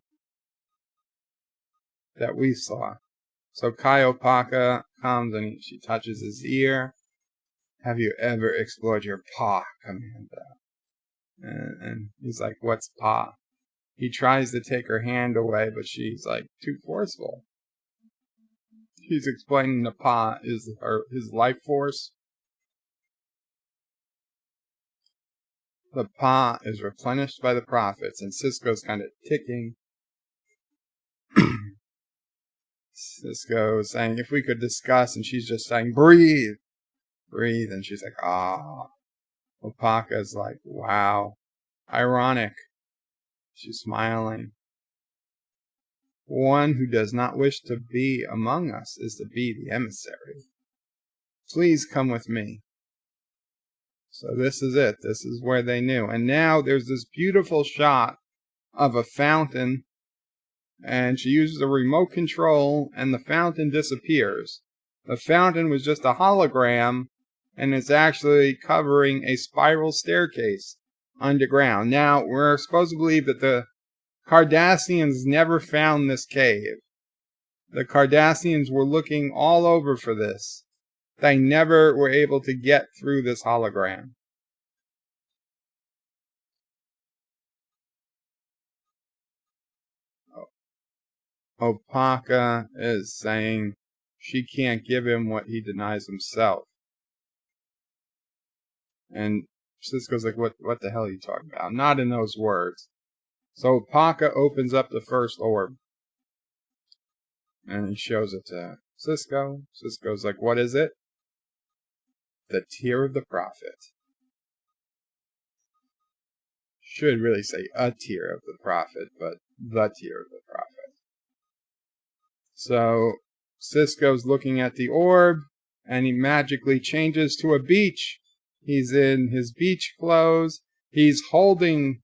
that we saw. So Kai Opaka comes and she touches his ear. Have you ever explored your paw, Commander? And he's like, what's paw? He tries to take her hand away, but she's like too forceful. He's explaining the paw is his life force. The paw is replenished by the prophets, and Cisco's kind of ticking. Cisco saying, if we could discuss, and she's just saying, breathe, breathe, and she's like, ah. Opaka's like, wow, ironic. She's smiling. One who does not wish to be among us is to be the emissary. Please come with me. So this is it. This is where they knew. And now there's this beautiful shot of a fountain, and she uses a remote control, and the fountain disappears. The fountain was just a hologram, and it's actually covering a spiral staircase underground. Now, we're supposed to believe that the Cardassians never found this cave. The Cardassians were looking all over for this. They never were able to get through this hologram. Opaka is saying she can't give him what he denies himself. And Cisco's like, what the hell are you talking about? Not in those words. So Qapla opens up the first orb. And he shows it to Cisco. Cisco's like, what is it? The tear of the prophet. Should really say a tear of the prophet, but the tear of the prophet. So Cisco's looking at the orb, and he magically changes to a beach. He's in his beach clothes. He's holding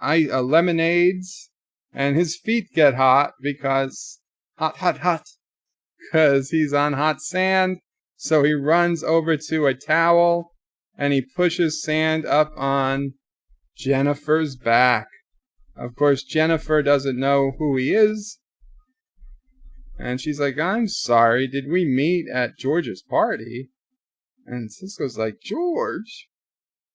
lemonades, and his feet get hot because hot, because he's on hot sand. So he runs over to a towel, and he pushes sand up on Jennifer's back. Of course, Jennifer doesn't know who he is. And she's like, I'm sorry, did we meet at George's party? And Cisco's like, George?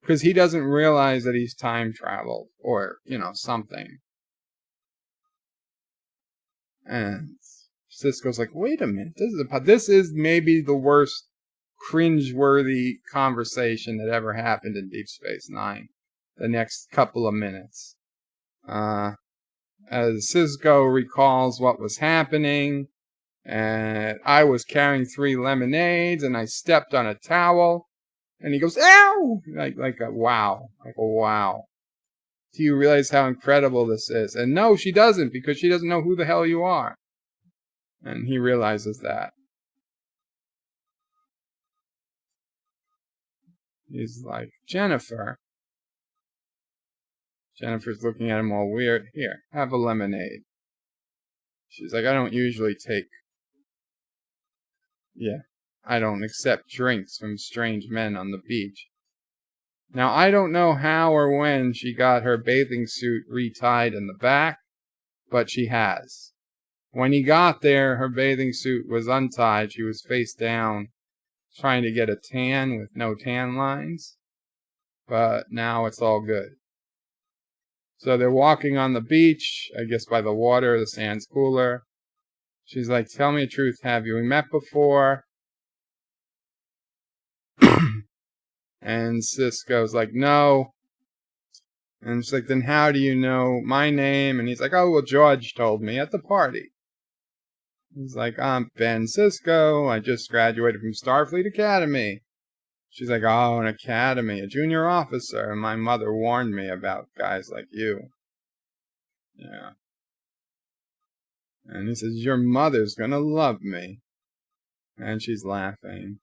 Because he doesn't realize that he's time traveled or, something. And Cisco's like, wait a minute, this is maybe the worst cringe-worthy conversation that ever happened in Deep Space Nine. The next couple of minutes. As Cisco recalls what was happening, and I was carrying 3 lemonades, and I stepped on a towel, and he goes, ow! Like a wow. Do you realize how incredible this is? And no, she doesn't, because she doesn't know who the hell you are. And he realizes that. He's like, Jennifer's looking at him all weird. Here, have a lemonade. She's like, I don't usually I don't accept drinks from strange men on the beach. Now, I don't know how or when she got her bathing suit retied in the back, but she has. When he got there, her bathing suit was untied. She was face down, trying to get a tan with no tan lines. But now it's all good. So they're walking on the beach, I guess by the water, the sand's cooler. She's like, tell me the truth, have you met before? And Cisco's like, no. And she's like, then how do you know my name? And he's like, oh, well, George told me at the party. He's like, I'm Ben Cisco. I just graduated from Starfleet Academy. She's like, oh, an academy, a junior officer. And my mother warned me about guys like you. Yeah. And he says, your mother's gonna love me. And she's laughing.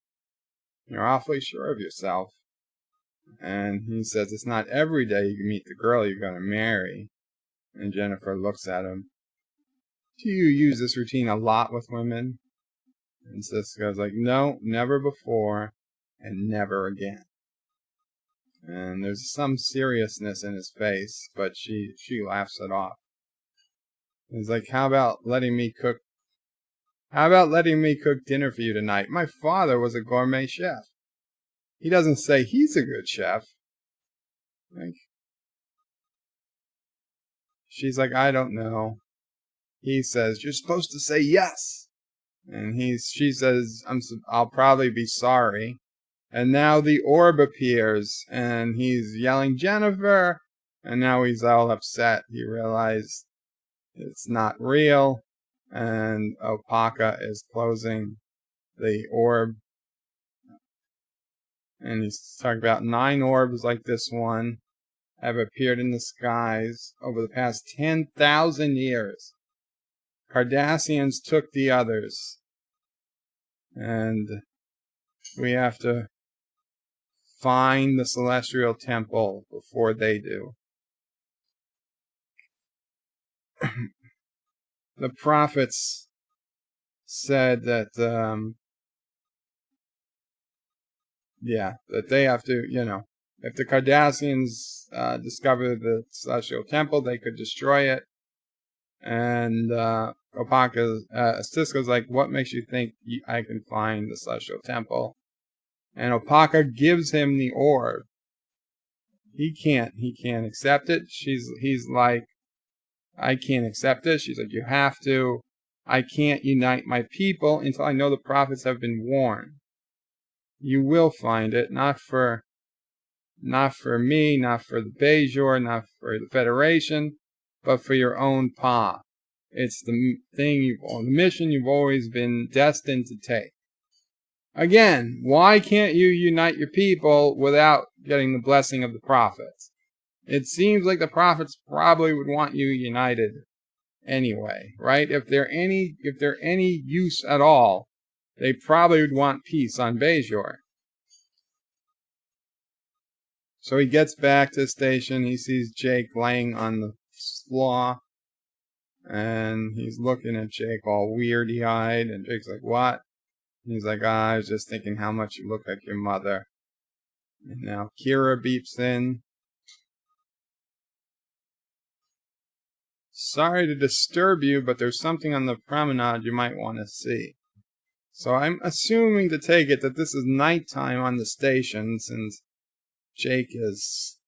You're awfully sure of yourself. And he says, it's not every day you meet the girl you're gonna marry. And Jennifer looks at him. Do you use this routine a lot with women? And Cisco's like, no, never before, and never again. And there's some seriousness in his face, but she laughs it off. He's like, how about letting me cook dinner for you tonight? My father was a gourmet chef. He doesn't say he's a good chef. She's like, I don't know. He says, you're supposed to say yes. And she says, I'll probably be sorry. And now the orb appears, and he's yelling, Jennifer. And now he's all upset. He realized it's not real. And Qapla is closing the orb. And he's talking about 9 orbs like this one have appeared in the skies over the past 10,000 years. Cardassians took the others. And we have to find the Celestial Temple before they do. The prophets said that, that they have to, if the Cardassians discover the Celestial Temple, they could destroy it. And Cisco's like, what makes you think I can find the Celestial Temple? And Qapla gives him the orb. He can't accept it. He's like, I can't accept it. She's like, you have to. I can't unite my people until I know the prophets have been warned. You will find it, not for me, not for the Bejor, not for the Federation, but for your own Pa. It's the the mission you've always been destined to take. Again, why can't you unite your people without getting the blessing of the prophets? It seems like the prophets probably would want you united anyway, right? If they're any use at all, they probably would want peace on Bejor. So he gets back to the station. He sees Jake laying on the floor, and he's looking at Jake all weirdy-eyed, and Jake's like, "What?" And he's like, "I was just thinking how much you look like your mother." And now Kira beeps in. "Sorry to disturb you, but there's something on the promenade you might want to see." So I'm assuming to take it that this is nighttime on the station, since Jake is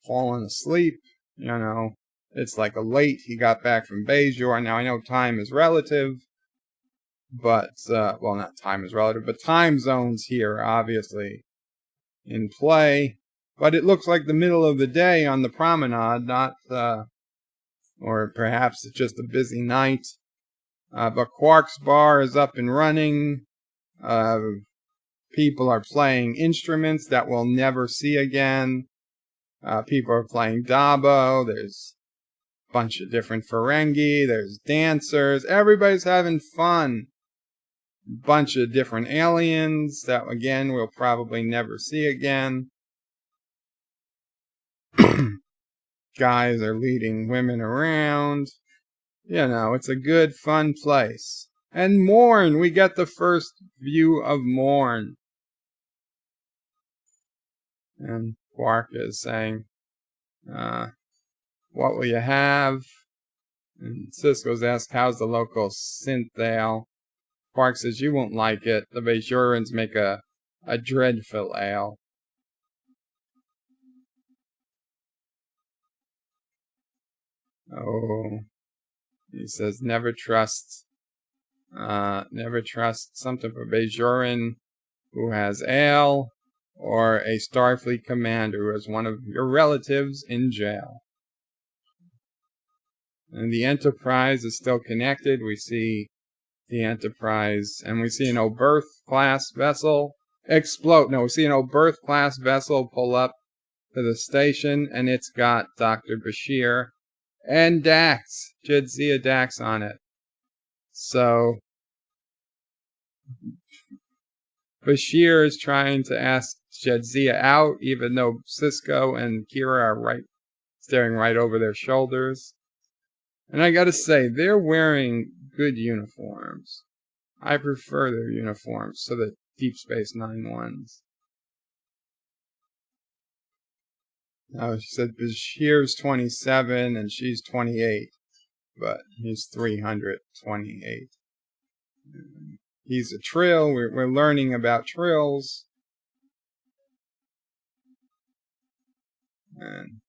fallen asleep. It's like he got back from Bejor. Now I know time is relative, but, not time is relative, but time zones here are obviously in play. But it looks like the middle of the day on the promenade, or perhaps it's just a busy night. But Quark's bar is up and running. People are playing instruments that we'll never see again. People are playing Dabo. There's a bunch of different Ferengi. There's dancers. Everybody's having fun. Bunch of different aliens that, again, we'll probably never see again. Guys are leading women around. It's a good, fun place. And Morn, we get the first view of Morn. And Quark is saying, "What will you have?" And Sisko's asked, "How's the local synth ale?" Quark says, "You won't like it. The Bajorans make a dreadful ale." Oh, he says, never trust something for Bajoran who has ale, or a Starfleet commander who has one of your relatives in jail. And the Enterprise is still connected. We see the Enterprise, and we see an Oberth-class vessel explode. No, we see an Oberth-class vessel pull up to the station, and it's got Dr. Bashir and Dax, Jadzia Dax on it. So Bashir is trying to ask Jadzia out, even though Sisko and Kira are staring right over their shoulders. And I gotta say, they're wearing good uniforms. I prefer their uniforms to the Deep Space Nine ones. Now, she said Bashir's 27 and she's 28, but he's 328. He's a Trill. We're learning about Trills. And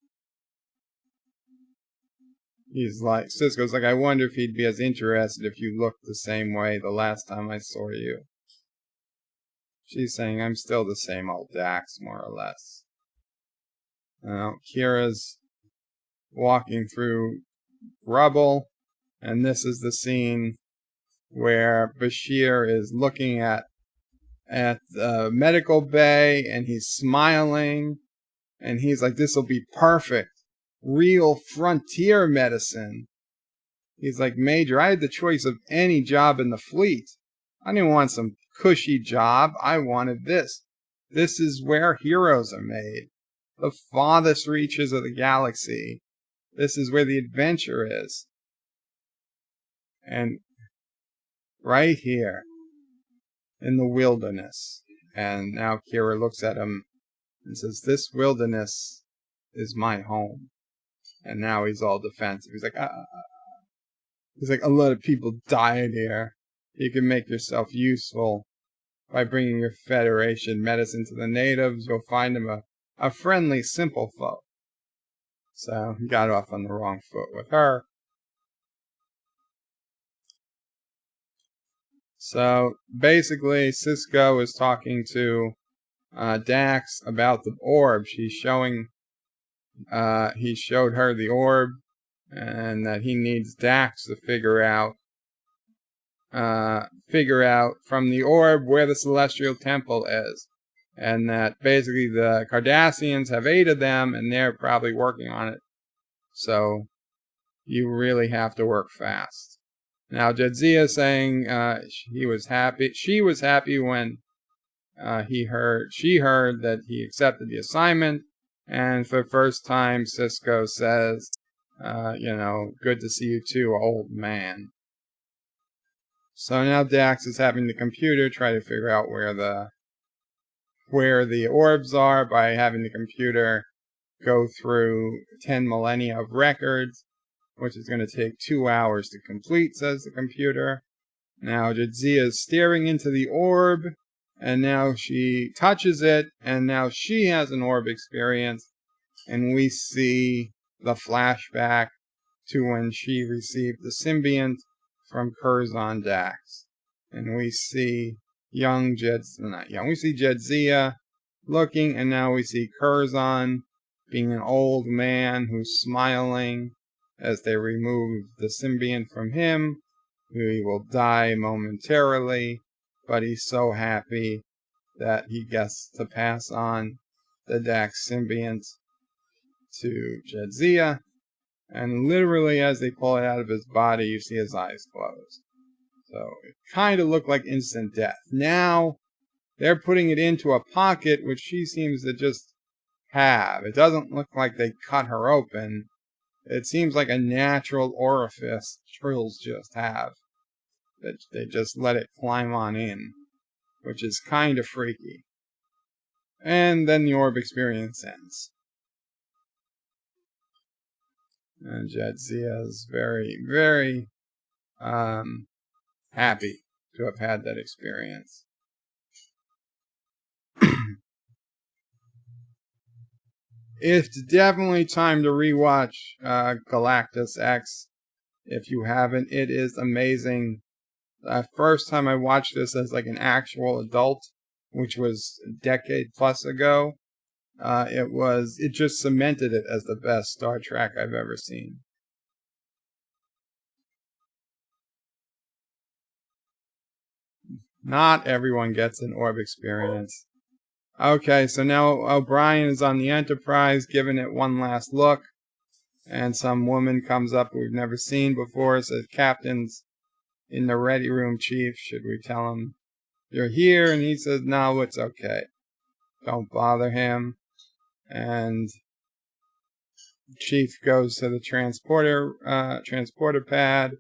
Sisko's like, I wonder if he'd be as interested if you looked the same way the last time I saw you. She's saying, I'm still the same old Dax, more or less. Kira's walking through rubble, and this is the scene where Bashir is looking at the medical bay, and he's smiling, and he's like, this'll be perfect. Real frontier medicine. He's like, Major, I had the choice of any job in the fleet. I didn't want some cushy job. I wanted this. This is where heroes are made. The farthest reaches of the galaxy. This is where the adventure is. And right here in the wilderness. And now Kira looks at him and says, this wilderness is my home. And now he's all defensive. He's like, a lot of people died here. You can make yourself useful by bringing your Federation medicine to the natives. You'll find them a friendly, simple foe. So he got off on the wrong foot with her. So basically, Cisco is talking to Dax about the orb. He showed her the orb, and that he needs Dax to figure out from the orb where the Celestial Temple is, and that basically the Cardassians have aided them, and they're probably working on it. So you really have to work fast. Now Jadzia is saying she was happy when she heard that he accepted the assignment, and for the first time Cisco says, good to see you too, old man. So now Dax is having the computer try to figure out where the orbs are by having the computer go through 10 millennia of records, which is going to take 2 hours to complete, says the computer. Now Jadzia is staring into the orb, and now she touches it, and now she has an orb experience, and we see the flashback to when she received the symbiont from Curzon Dax. And we see we see Jadzia looking, and now we see Curzon being an old man who's smiling as they remove the symbiont from him. He will die momentarily, but he's so happy that he gets to pass on the Dax symbiont to Jadzia. And literally, as they pull it out of his body, you see his eyes closed. So it kind of looked like instant death. Now, they're putting it into a pocket, which she seems to just have. It doesn't look like they cut her open. It seems like a natural orifice trills just have. That they just let it climb on in, which is kind of freaky. And then the orb experience ends. And Jadzia is very, very happy to have had that experience. It's definitely time to rewatch Galactus X. If you haven't, it is amazing. First time I watched this as like an actual adult, which was a decade plus ago, it just cemented it as the best Star Trek I've ever seen. Not everyone gets an orb experience. Okay, so now O'Brien is on the Enterprise, giving it one last look, and some woman comes up we've never seen before, says, "Captain's in the ready room, Chief. Should we tell him you're here?" And he says, "No, it's okay. Don't bother him." And Chief goes to the transporter pad.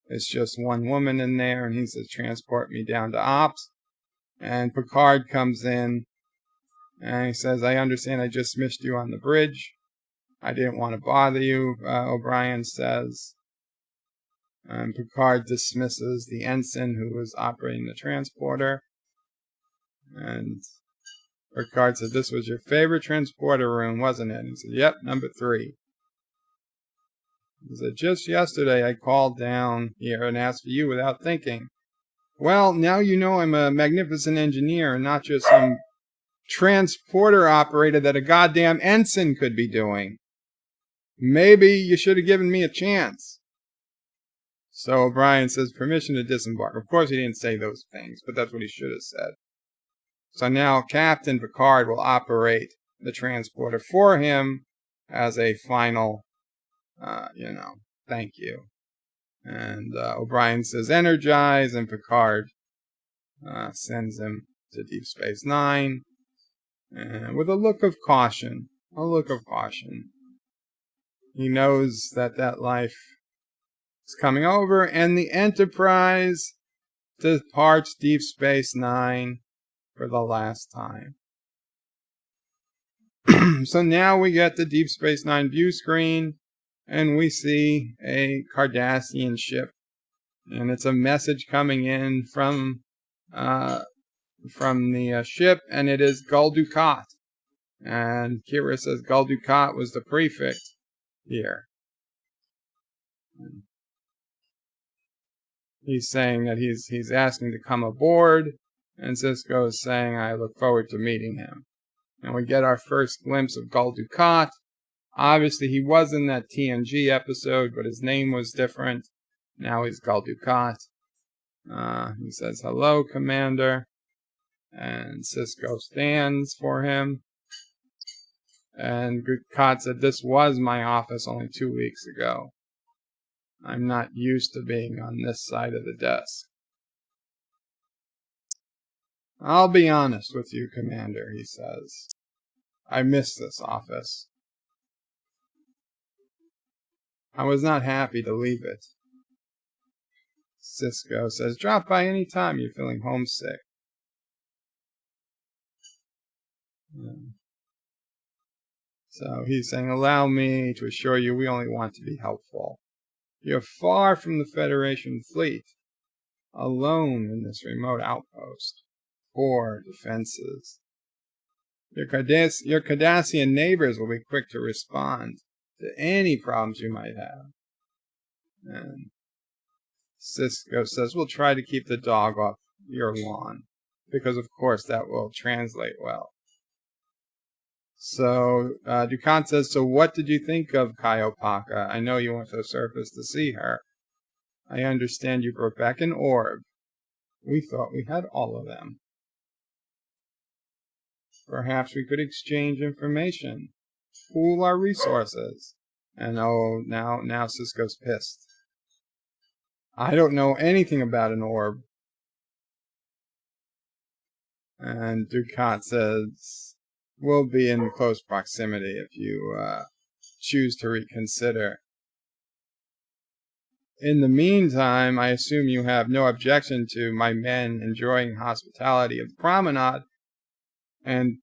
It's just one woman in there, and he says, "Transport me down to Ops." And Picard comes in, and he says, "I understand I just missed you on the bridge. I didn't want to bother you," O'Brien says. And Picard dismisses the ensign who was operating the transporter. And Picard said, "This was your favorite transporter room, wasn't it?" And he said, "Yep, number 3. He said, "Just yesterday I called down here and asked for you without thinking. Well, now you know I'm a magnificent engineer and not just some transporter operator that a goddamn ensign could be doing. Maybe you should have given me a chance." So O'Brien says, "Permission to disembark." Of course he didn't say those things, but that's what he should have said. So now Captain Picard will operate the transporter for him as a final, thank you. And O'Brien says, "Energize," and Picard sends him to Deep Space Nine, and with a look of caution. He knows that life is coming over, and the Enterprise departs Deep Space Nine for the last time. So now we get the Deep Space Nine view screen, and we see a Cardassian ship, and it's a message coming in from the ship, and it is Gul Dukat. And Kira says Gul Dukat was the prefect here. he's saying that he's asking to come aboard, and Sisko is saying, I look forward to meeting him. And we get our first glimpse of Gul Dukat. Obviously, he was in that TNG episode, but his name was different. Now he's Gul Dukat. He says, hello, Commander. And Sisko stands for him. And Dukat said, this was my office only 2 weeks ago. I'm not used to being on this side of the desk. I'll be honest with you, Commander, he says. I miss this office. I was not happy to leave it. Sisko says, drop by any time you're feeling homesick. So he's saying, allow me to assure you we only want to be helpful. You're far from the Federation fleet, alone in this remote outpost. Poor defenses. Your Cardassian neighbors will be quick to respond to any problems you might have. And Sisko says, we'll try to keep the dog off your lawn, because of course that will translate well. So Dukat says, so what did you think of Qapla? I know you went to the surface to see her. I understand you brought back an orb. We thought we had all of them. Perhaps we could exchange information, pool our resources. And now Sisko's pissed. I don't know anything about an orb. And Dukat says, we'll be in close proximity if you choose to reconsider. In the meantime, I assume you have no objection to my men enjoying hospitality of the promenade. And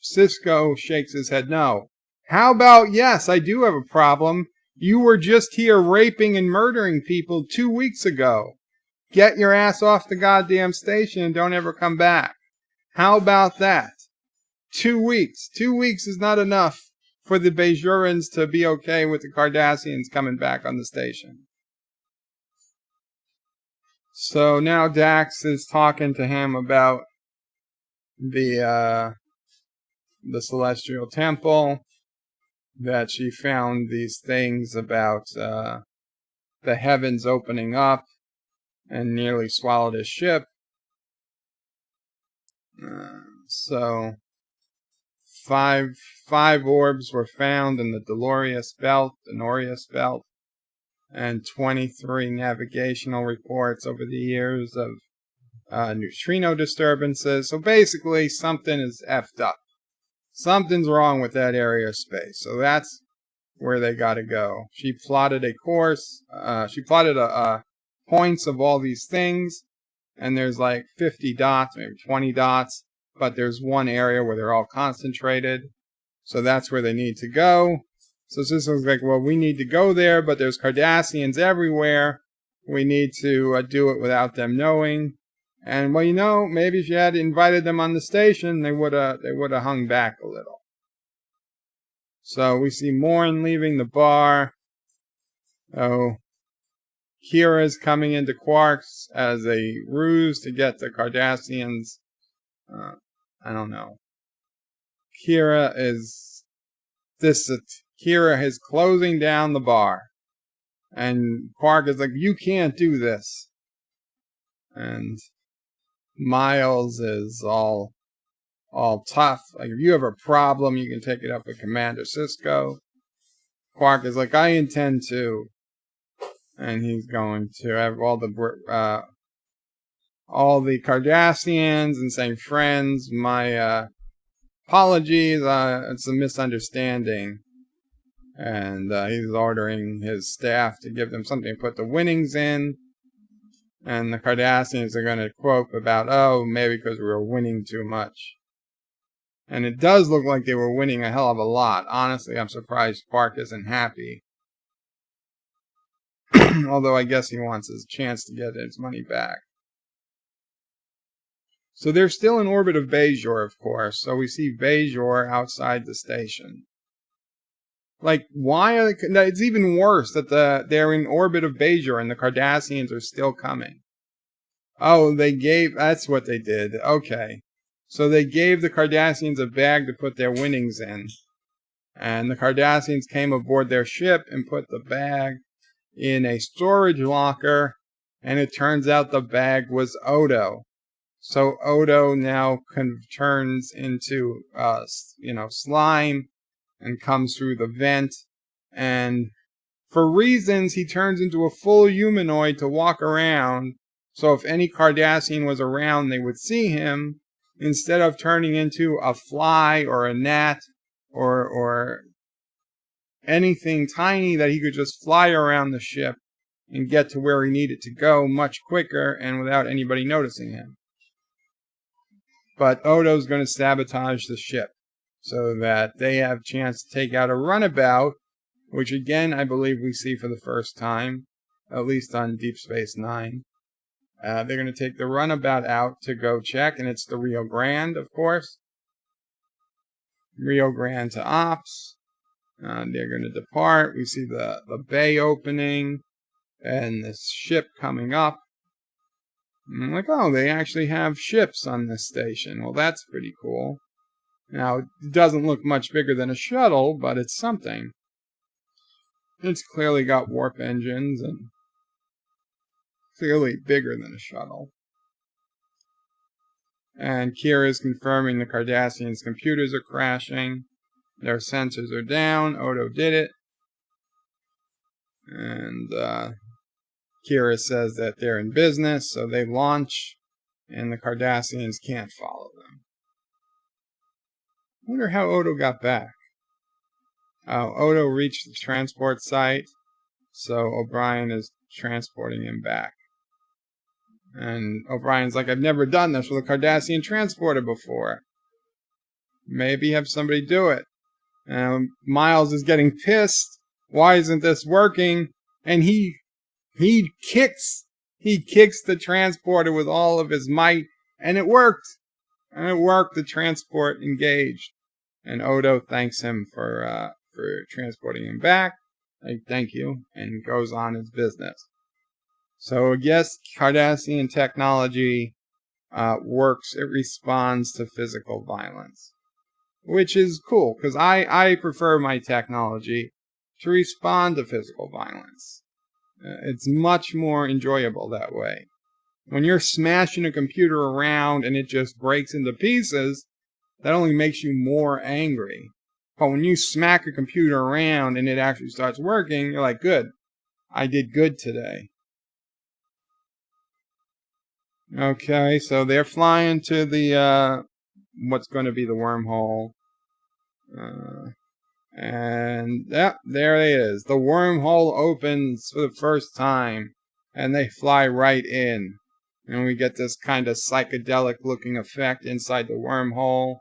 Sisko shakes his head no. How about yes, I do have a problem. You were just here raping and murdering people 2 weeks ago. Get your ass off the goddamn station and don't ever come back. How about that? 2 weeks. 2 weeks is not enough for the Bajorans to be okay with the Cardassians coming back on the station. So now Dax is talking to him about the Celestial Temple, that she found these things about the heavens opening up and nearly swallowed his ship. So five orbs were found in the Dolorius Belt, the Norius Belt, and 23 navigational reports over the years of neutrino disturbances. So basically, something is effed up. Something's wrong with that area of space. So that's where they got to go. She plotted a course. She plotted points of all these things. And there's like 50 dots, maybe 20 dots. But there's one area where they're all concentrated. So that's where they need to go. So Sisko's like, well, we need to go there, but there's Cardassians everywhere. We need to do it without them knowing. And, well, you know, maybe if you had invited them on the station, they would have hung back a little. So we see Morn leaving the bar. Oh, Kira's coming into Quark's as a ruse to get the Cardassians. I don't know. Kira is closing down the bar. And Quark is like, you can't do this. And Miles is all tough. Like, if you have a problem, you can take it up with Commander Sisko. Quark is like, I intend to. And he's going to have all the Cardassians and saying, friends, my apologies, it's a misunderstanding. And he's ordering his staff to give them something to put the winnings in. And the Cardassians are going to quote about, oh, maybe because we were winning too much. And it does look like they were winning a hell of a lot. Honestly, I'm surprised Quark isn't happy. Although I guess he wants his chance to get his money back. So they're still in orbit of Bajor, of course. So we see Bajor outside the station. Like, why are they, it's even worse that they're in orbit of Bajor and the Cardassians are still coming. Oh, that's what they did. Okay. So they gave the Cardassians a bag to put their winnings in. And the Cardassians came aboard their ship and put the bag in a storage locker. And it turns out the bag was Odo. So Odo now turns into, slime and comes through the vent. And for reasons, he turns into a full humanoid to walk around. So if any Cardassian was around, they would see him, instead of turning into a fly or a gnat or anything tiny that he could just fly around the ship and get to where he needed to go much quicker and without anybody noticing him. But Odo's going to sabotage the ship so that they have a chance to take out a runabout, which again I believe we see for the first time, at least on Deep Space Nine. They're going to take the runabout out to go check, and it's the Rio Grande, of course. Rio Grande to Ops. They're going to depart. We see the bay opening and this ship coming up. And I'm like, oh, they actually have ships on this station. Well, that's pretty cool. Now, it doesn't look much bigger than a shuttle, but it's something. It's clearly got warp engines and clearly bigger than a shuttle. And Kira is confirming the Cardassians' computers are crashing. Their sensors are down. Odo did it. And Kira says that they're in business, so they launch, and the Cardassians can't follow them. I wonder how Odo got back. Oh, Odo reached the transport site, so O'Brien is transporting him back. And O'Brien's like, I've never done this with a Cardassian transporter before. Maybe have somebody do it. Miles is getting pissed. Why isn't this working? And he kicks the transporter with all of his might, and it worked. The transport engaged. And Odo thanks him for transporting him back. Like, thank you, and goes on his business. So, yes, Cardassian technology works. It responds to physical violence, which is cool, because I prefer my technology to respond to physical violence. It's much more enjoyable that way. When you're smashing a computer around and it just breaks into pieces, that only makes you more angry. But when you smack a computer around and it actually starts working, you're like, good, I did good today. Okay, so they're flying to the, what's going to be the wormhole. And there it is. The wormhole opens for the first time, and they fly right in. And we get this kind of psychedelic looking effect inside the wormhole.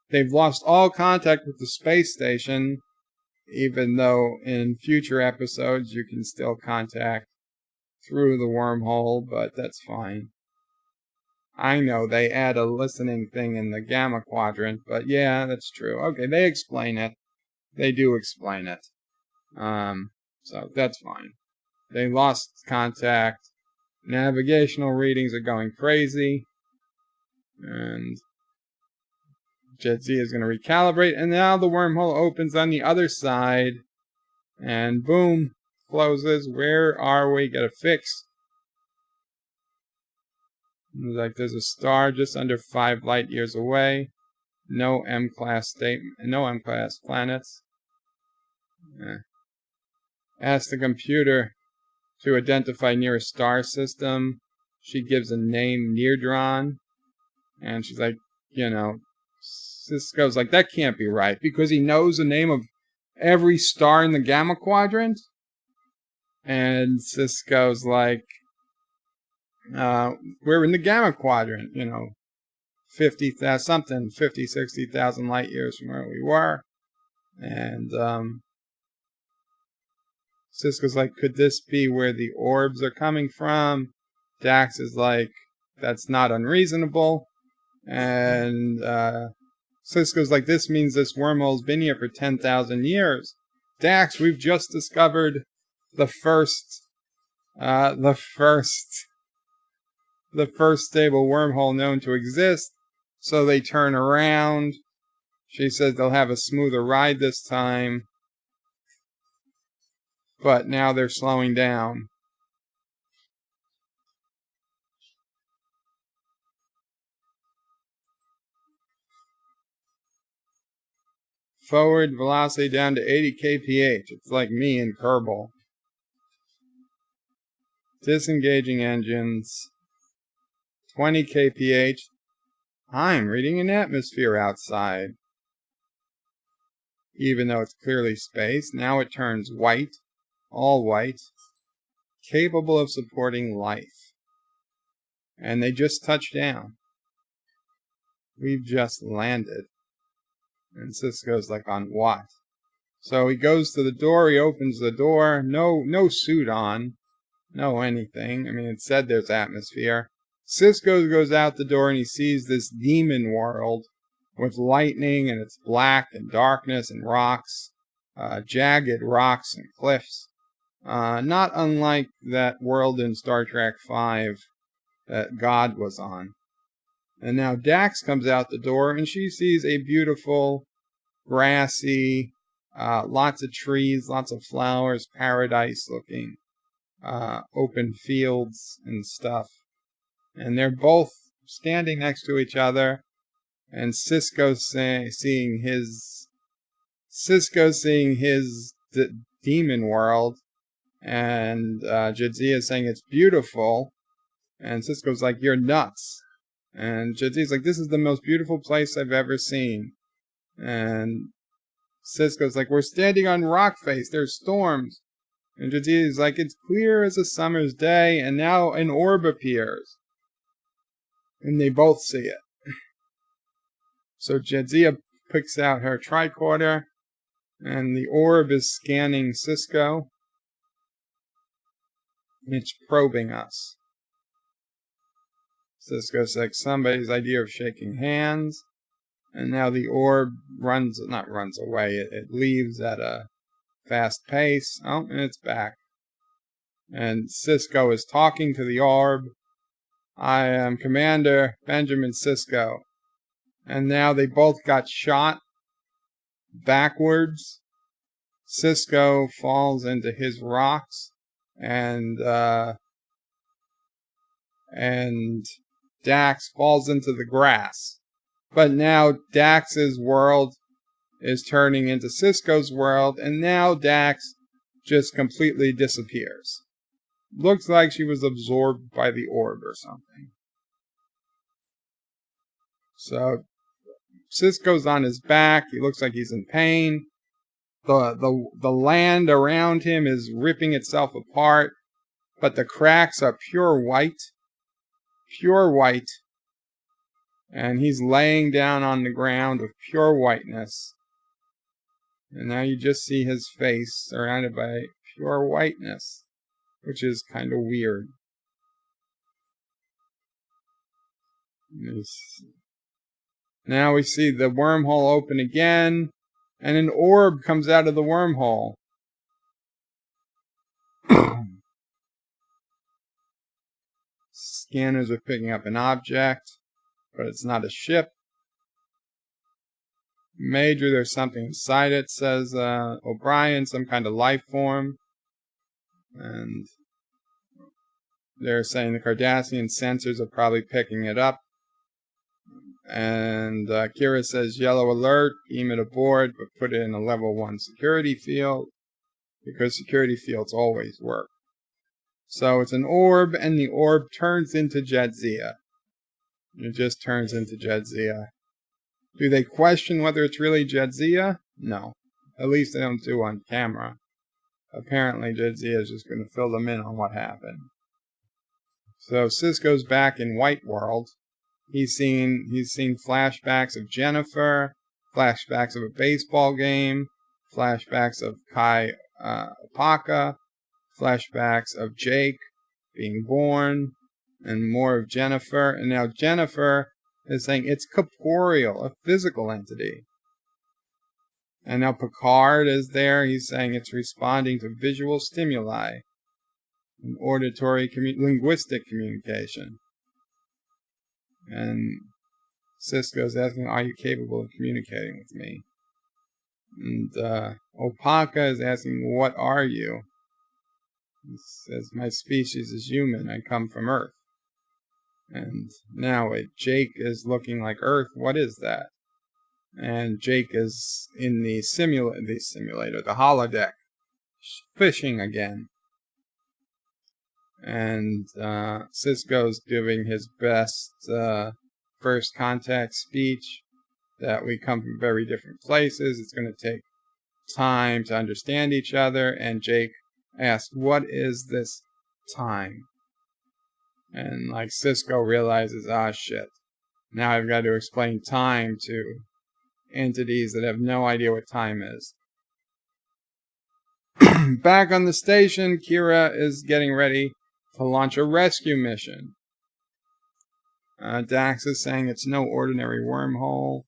They've lost all contact with the space station, even though in future episodes you can still contact through the wormhole, but that's fine. I know they add a listening thing in the Gamma Quadrant, but yeah, that's true. Okay, they explain it. They do explain it. So that's fine. They lost contact. Navigational readings are going crazy. And Jadzia is going to recalibrate. And now the wormhole opens on the other side. And boom, closes. Where are we? Get a fix. Like there's a star just under 5 light years away. No M-class planets. Ask the computer to identify nearest star system. She gives a name, Neardron. And she's like, Cisco's like, that can't be right, because he knows the name of every star in the Gamma Quadrant. And Cisco's like, we're in the Gamma Quadrant, 60,000 light years from where we were. And Cisco's like, could this be where the orbs are coming from? Dax is like, that's not unreasonable. And Cisco's like, this means this wormhole's been here for 10,000 years. Dax, we've just discovered the first stable wormhole known to exist. So they turn around. She says they'll have a smoother ride this time. But now they're slowing down. Forward velocity down to 80 kph. It's like me in Kerbal. Disengaging engines. 20 kph. I'm reading an atmosphere outside. Even though it's clearly space, now it turns white. All white. Capable of supporting life. And they just touched down. We've just landed. And Cisco's like, on what? So he goes to the door, he opens the door, no suit on, no anything. I mean, it said there's atmosphere. Cisco goes out the door and he sees this demon world with lightning, and it's black and darkness and rocks, jagged rocks and cliffs. Not unlike that world in Star Trek V that God was on. And now Dax comes out the door and she sees a beautiful, grassy, lots of trees, lots of flowers, paradise looking, open fields and stuff. And they're both standing next to each other. And Cisco's seeing his demon world. And Jadzia's saying it's beautiful. And Cisco's like, you're nuts. And Jadzia's like, this is the most beautiful place I've ever seen. And Cisco's like, we're standing on rock face. There's storms. And Jadzia's like, it's clear as a summer's day. And now an orb appears. And they both see it. So Jadzia picks out her tricorder. And the orb is scanning Cisco. It's probing us. Cisco's like, somebody's idea of shaking hands. And now the orb runs away. It leaves at a fast pace. Oh, and it's back. And Cisco is talking to the orb. I am Commander Benjamin Cisco. And now they both got shot backwards. Cisco falls into his rocks. And Dax falls into the grass. But now Dax's world is turning into Cisco's world, and now Dax just completely disappears. Looks like she was absorbed by the orb or something. So Cisco's on his back. He looks like he's in pain. The land around him is ripping itself apart, but the cracks are pure white. Pure white. And he's laying down on the ground with pure whiteness. And now you just see his face surrounded by pure whiteness, which is kind of weird. Now we see the wormhole open again, and an orb comes out of the wormhole. Scanners are picking up an object, but it's not a ship. Major, there's something inside it, says O'Brien, some kind of life form. And they're saying the Cardassian sensors are probably picking it up. And Kira says, yellow alert, beam it aboard, but put it in a level 1 security field, because security fields always work. So it's an orb, and the orb turns into Jadzia. It just turns into Jadzia. Do they question whether it's really Jadzia? No. At least they don't do on camera. Apparently Jadzia is just going to fill them in on what happened. So Cisco's back in White World. He's seen flashbacks of Jennifer, flashbacks of a baseball game, flashbacks of Kai Apaka, flashbacks of Jake being born, and more of Jennifer. And now Jennifer is saying it's corporeal, a physical entity. And now Picard is there. He's saying it's responding to visual stimuli and auditory linguistic communication. And Sisko's asking, are you capable of communicating with me? And Opaka is asking, what are you? He says, my species is human. I come from Earth. And now Jake is looking like Earth. What is that? And Jake is in the simulator, the holodeck, fishing again. And Sisko's doing his best first contact speech, that we come from very different places. It's going to take time to understand each other. And Jake asks, what is this time? And like Sisko realizes, shit. Now I've got to explain time to entities that have no idea what time is. Back on the station, Kira is getting ready to launch a rescue mission. Dax is saying it's no ordinary wormhole.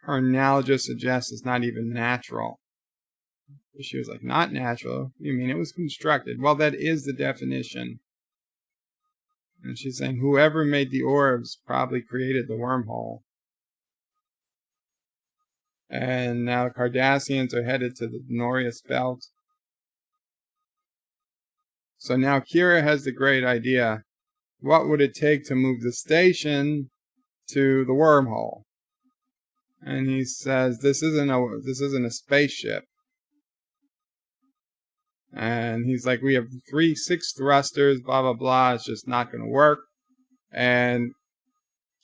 Her analogy suggests it's not even natural. She was like, not natural? You mean it was constructed? Well, that is the definition. And she's saying whoever made the orbs probably created the wormhole. And now the Cardassians are headed to the Denorius Belt. So now Kira has the great idea. What would it take to move the station to the wormhole? And he says, this isn't a spaceship. And he's like, we have 6 thrusters, blah, blah, blah. It's just not going to work. And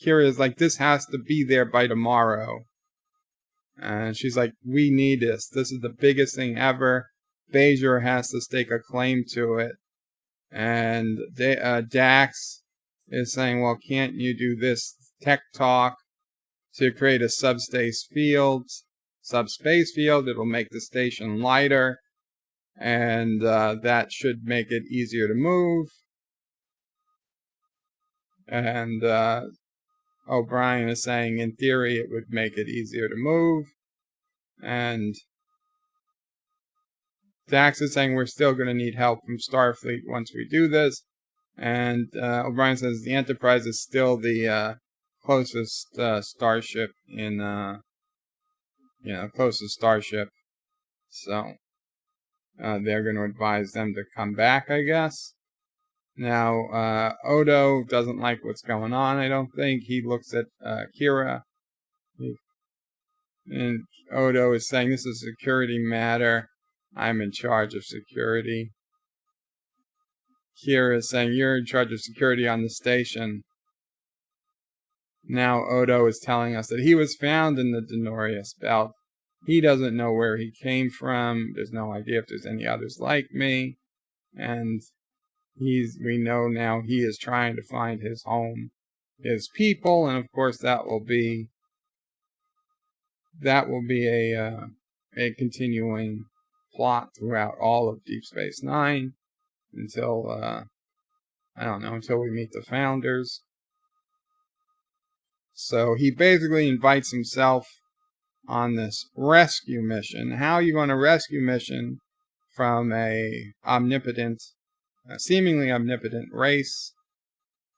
Kira is like, this has to be there by tomorrow. And she's like, we need this. This is the biggest thing ever. Bajor has to stake a claim to it. And Dax is saying, well, can't you do this tech talk to create a subspace field? It'll make the station lighter. And that should make it easier to move. And O'Brien is saying, in theory, it would make it easier to move. And Dax is saying we're still going to need help from Starfleet once we do this. And O'Brien says the Enterprise is still the closest starship closest starship. So they're going to advise them to come back, I guess. Now, Odo doesn't like what's going on, I don't think. He looks at Kira. And Odo is saying, this is a security matter. I'm in charge of security. Kira is saying, you're in charge of security on the station. Now Odo is telling us that he was found in the Denorius Belt. He doesn't know where he came from. There's no idea if there's any others like me. And we know now he is trying to find his home, his people, and of course that will be a continuing plot throughout all of Deep Space Nine until until we meet the founders. So he basically invites himself on this rescue mission. How are you going to rescue mission from a seemingly omnipotent race?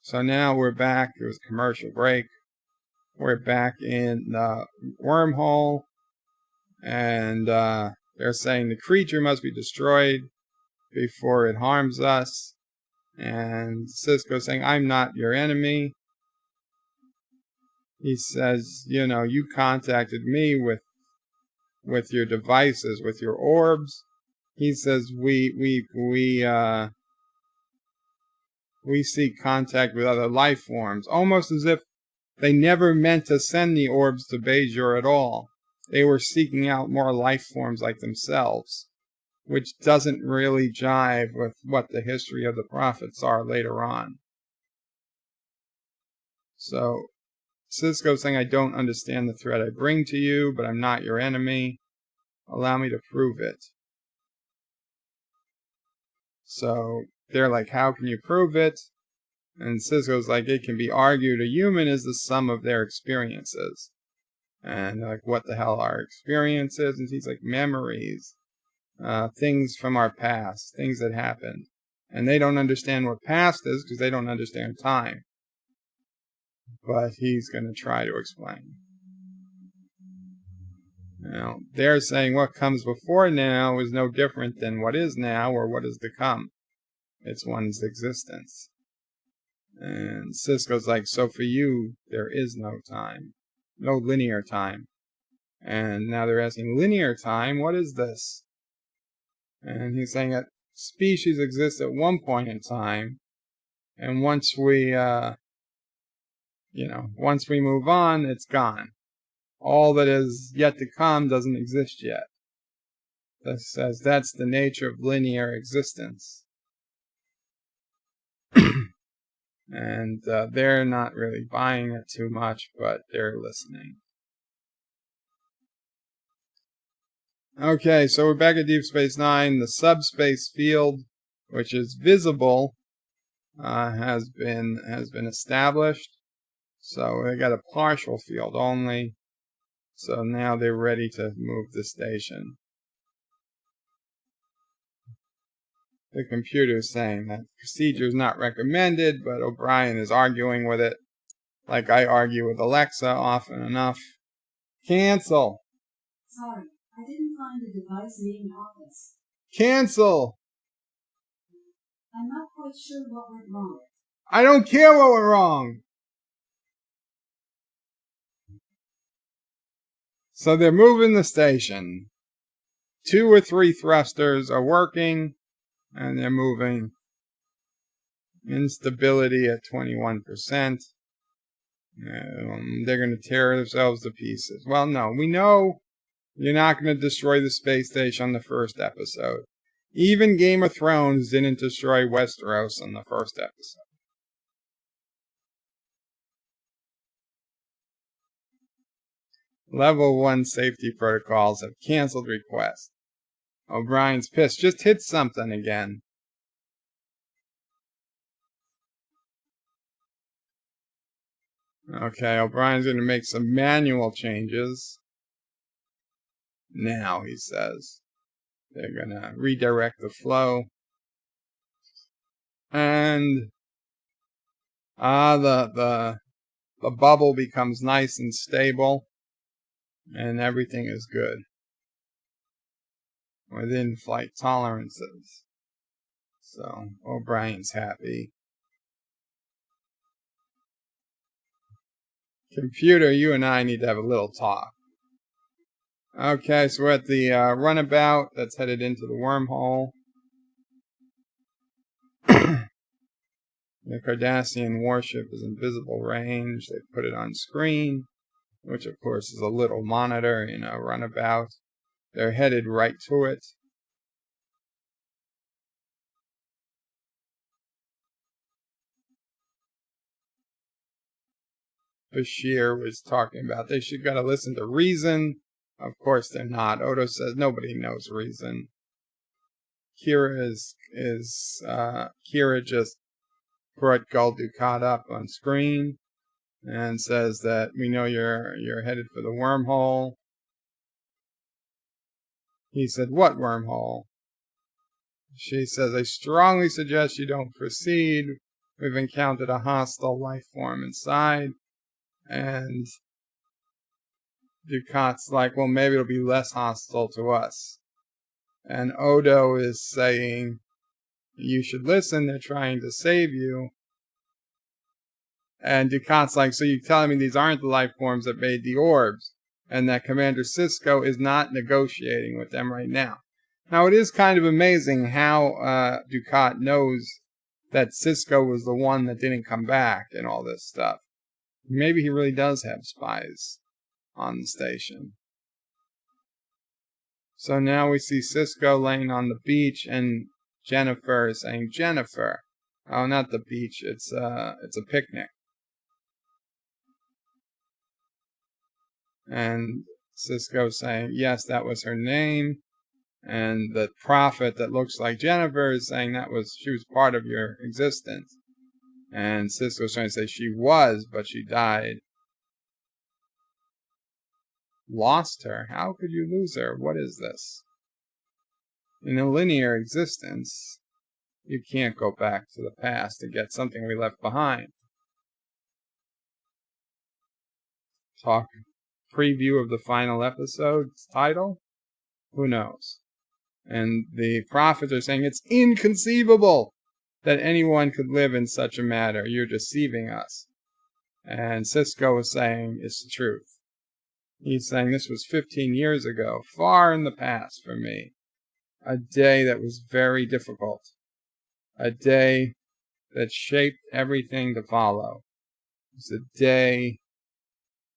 So now we're back. It was a commercial break. We're back in the wormhole, and they're saying the creature must be destroyed before it harms us. And Sisko's saying, I'm not your enemy. He says, you contacted me with your devices, with your orbs. He says, we seek contact with other life forms, almost as if they never meant to send the orbs to Bajor at all. They were seeking out more life forms like themselves, which doesn't really jive with what the history of the prophets are later on. So Sisko's saying, I don't understand the threat I bring to you, but I'm not your enemy. Allow me to prove it. So they're like, how can you prove it? And Sisko's like, it can be argued a human is the sum of their experiences. And like, what the hell our experience is. And he's like, memories, things from our past, things that happened. And they don't understand what past is because they don't understand time. But he's going to try to explain. Now, they're saying what comes before now is no different than what is now or what is to come. It's one's existence. And Cisco's like, so for you, there is no time. No linear time. And now they're asking, linear time? What is this? And he's saying that species exist at one point in time. And once we move on, it's gone. All that is yet to come doesn't exist yet. That says that's the nature of linear existence. And they're not really buying it too much, but they're listening. Okay, so we're back at Deep Space Nine. The subspace field, which is visible, has been established. So they got a partial field only. So now they're ready to move the station. The computer is saying that procedure is not recommended, but O'Brien is arguing with it, like I argue with Alexa often enough. Cancel. Sorry, I didn't find a device named Office. Cancel. I'm not quite sure what went wrong. I don't care what went wrong. So they're moving the station. 2 or 3 thrusters are working, and they're moving. Instability at 21%. They're going to tear themselves to pieces. Well, no, we know you're not going to destroy the space station on the first episode. Even Game of Thrones didn't destroy Westeros on the first episode. Level 1 safety protocols have canceled requests. O'Brien's pissed. Just hit something again. Okay, O'Brien's going to make some manual changes. Now, he says. They're going to redirect the flow. And the bubble becomes nice and stable. And everything is good. Within flight tolerances. So, O'Brien's happy. Computer, you and I need to have a little talk. Okay, so we're at the runabout that's headed into the wormhole. The Cardassian warship is in visible range. They put it on screen, which of course is a little monitor, runabout. They're headed right to it. Bashir was talking about they should gotta listen to reason. Of course they're not. Odo says nobody knows reason. Kira just brought Gul Dukat up on screen and says that we know you're headed for the wormhole. He said, what wormhole? She says, I strongly suggest you don't proceed. We've encountered a hostile life form inside. And Dukat's like, well, maybe it'll be less hostile to us. And Odo is saying, you should listen, they're trying to save you. And Dukat's like, so you're telling me these aren't the life forms that made the orbs, and that Commander Sisko is not negotiating with them right now. Now, it is kind of amazing how Dukat knows that Sisko was the one that didn't come back and all this stuff. Maybe he really does have spies on the station. So now we see Sisko laying on the beach, and Jennifer is saying, Jennifer. Oh, not the beach. It's a picnic. And Sisko saying, yes, that was her name. And the prophet that looks like Jennifer is saying she was part of your existence. And Sisko's trying to say she was, but she died. lost her. How could you lose her? What is this? In a linear existence, you can't go back to the past to get something we left behind. Talk preview of the final episode's title? Who knows? And the prophets are saying it's inconceivable that anyone could live in such a matter. You're deceiving us. And Cisco is saying it's the truth. He's saying this was 15 years ago, far in the past for me. A day that was very difficult. A day that shaped everything to follow. It was a day,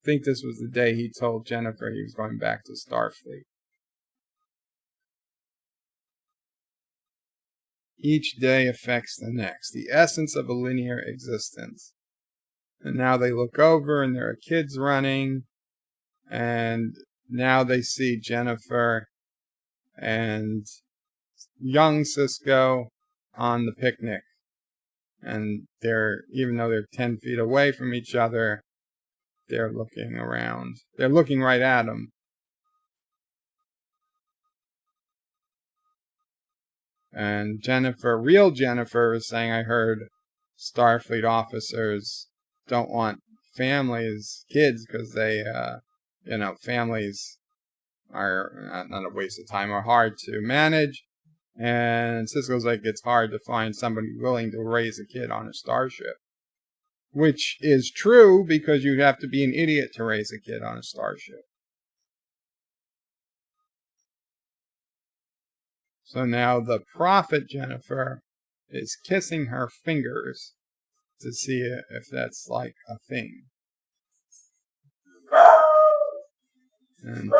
I think this was the day he told Jennifer he was going back to Starfleet. Each day affects the next, the essence of a linear existence. And now they look over and there are kids running, and now they see Jennifer and young Cisco on the picnic. And even though they're 10 feet away from each other, they're looking around. They're looking right at him. And Jennifer, real Jennifer, is saying, I heard Starfleet officers don't want kids, because they, families are not a waste of time, are hard to manage. And Cisco's like, it's hard to find somebody willing to raise a kid on a starship. Which is true, because you'd have to be an idiot to raise a kid on a starship. So now the prophet Jennifer is kissing her fingers to see if that's like a thing. And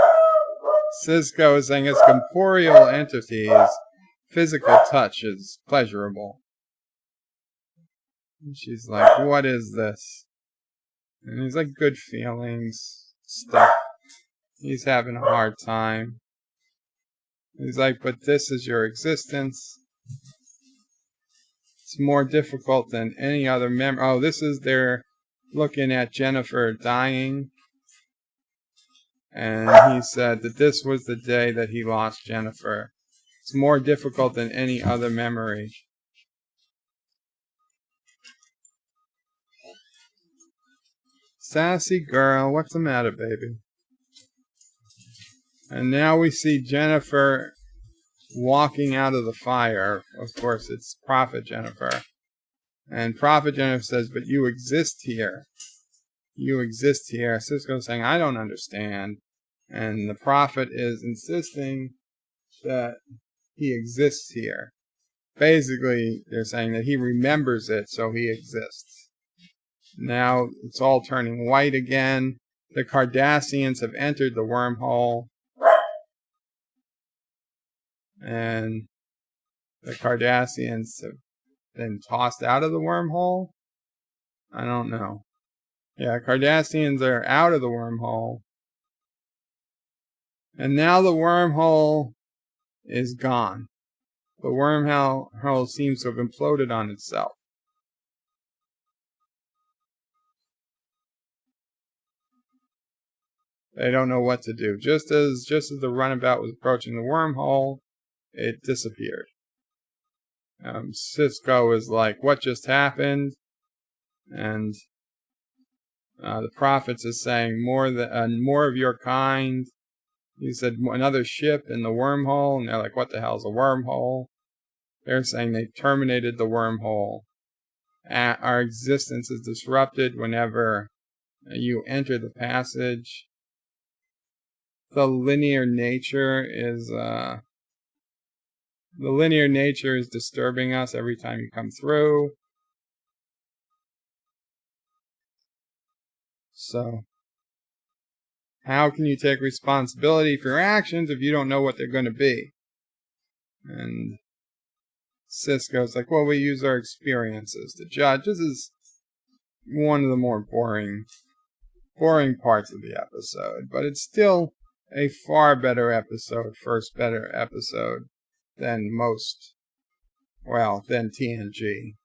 Cisco is saying as corporeal entities, physical touch is pleasurable. And she's like, what is this? And he's like, good feelings, stuff. He's having a hard time. He's like, but this is your existence. It's more difficult than any other memory. Oh, they're looking at Jennifer dying. And he said that this was the day that he lost Jennifer. It's more difficult than any other memory. Sassy girl, what's the matter, baby? And now we see Jennifer walking out of the fire. Of course, it's Prophet Jennifer. And Prophet Jennifer says, but you exist here. You exist here. Cisco's saying, I don't understand. And the Prophet is insisting that he exists here. Basically, they're saying that he remembers it, so he exists. Now, it's all turning white again. The Cardassians have entered the wormhole. And the Cardassians have been tossed out of the wormhole? I don't know. Yeah, Cardassians are out of the wormhole. And now the wormhole is gone. The wormhole seems to have imploded on itself. They don't know what to do. Just as the runabout was approaching the wormhole, it disappeared. Cisco is like, what just happened? And the prophets is saying, more of your kind. He said, another ship in the wormhole. And they're like, what the hell's a wormhole? They're saying they've terminated the wormhole. Our existence is disrupted whenever you enter the passage. The linear nature is disturbing us every time you come through. So, how can you take responsibility for your actions if you don't know what they're going to be? And Cisco's like, well, we use our experiences to judge. This is one of the more boring parts of the episode, but it's still a far better episode, better episode than than TNG.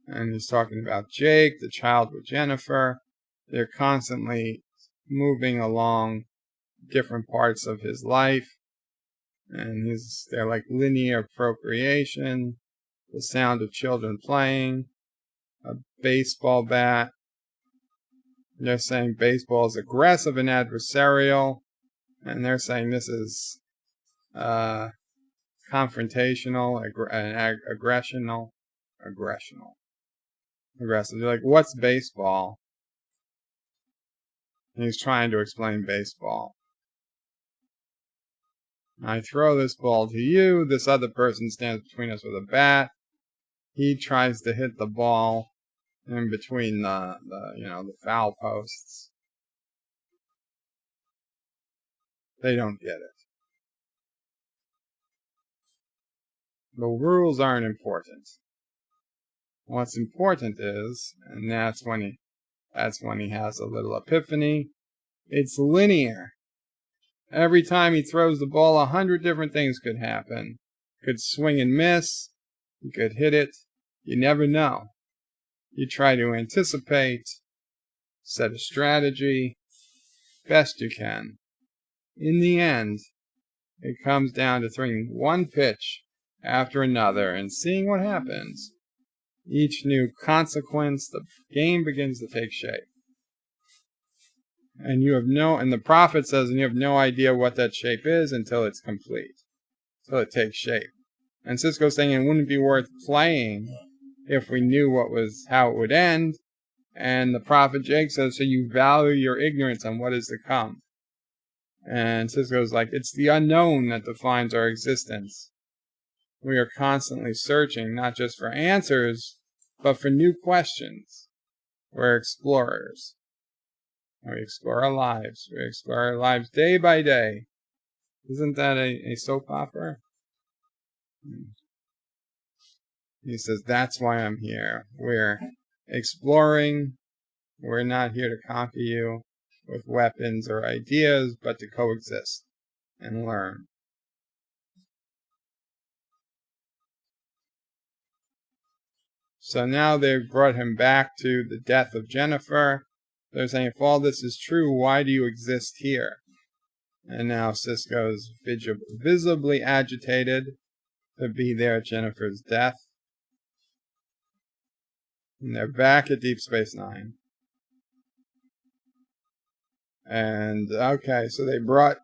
And he's talking about Jake, the child with Jennifer. They're constantly moving along different parts of his life. And they're like linear procreation, the sound of children playing, a baseball bat. They're saying baseball is aggressive and adversarial. And they're saying this is confrontational, aggressive. They're like, what's baseball? And he's trying to explain baseball. I throw this ball to you. This other person stands between us with a bat. He tries to hit the ball in between the foul posts. They don't get it. The rules aren't important. What's important is, and that's when he has a little epiphany, it's linear. Every time he throws the ball, 100 different things could happen. Could swing and miss. You could hit it. You never know. You try to anticipate, set a strategy, best you can. In the end, it comes down to throwing one pitch after another and seeing what happens. Each new consequence, the game begins to take shape. And the prophet says, and you have no idea what that shape is until it's complete. Until it takes shape. And Cisco's saying it wouldn't be worth playing if we knew how it would end. And the prophet Jake says, so you value your ignorance on what is to come. And Cisco's like, it's the unknown that defines our existence. We are constantly searching, not just for answers, but for new questions. We're explorers. We explore our lives. We explore our lives day by day. Isn't that a soap opera? He says, that's why I'm here. We're exploring. We're not here to conquer you with weapons or ideas, but to coexist and learn. So now they've brought him back to the death of Jennifer. They're saying, if all this is true, why do you exist here? And now Cisco's visibly agitated to be there at Jennifer's death. And they're back at Deep Space Nine. And okay, so they brought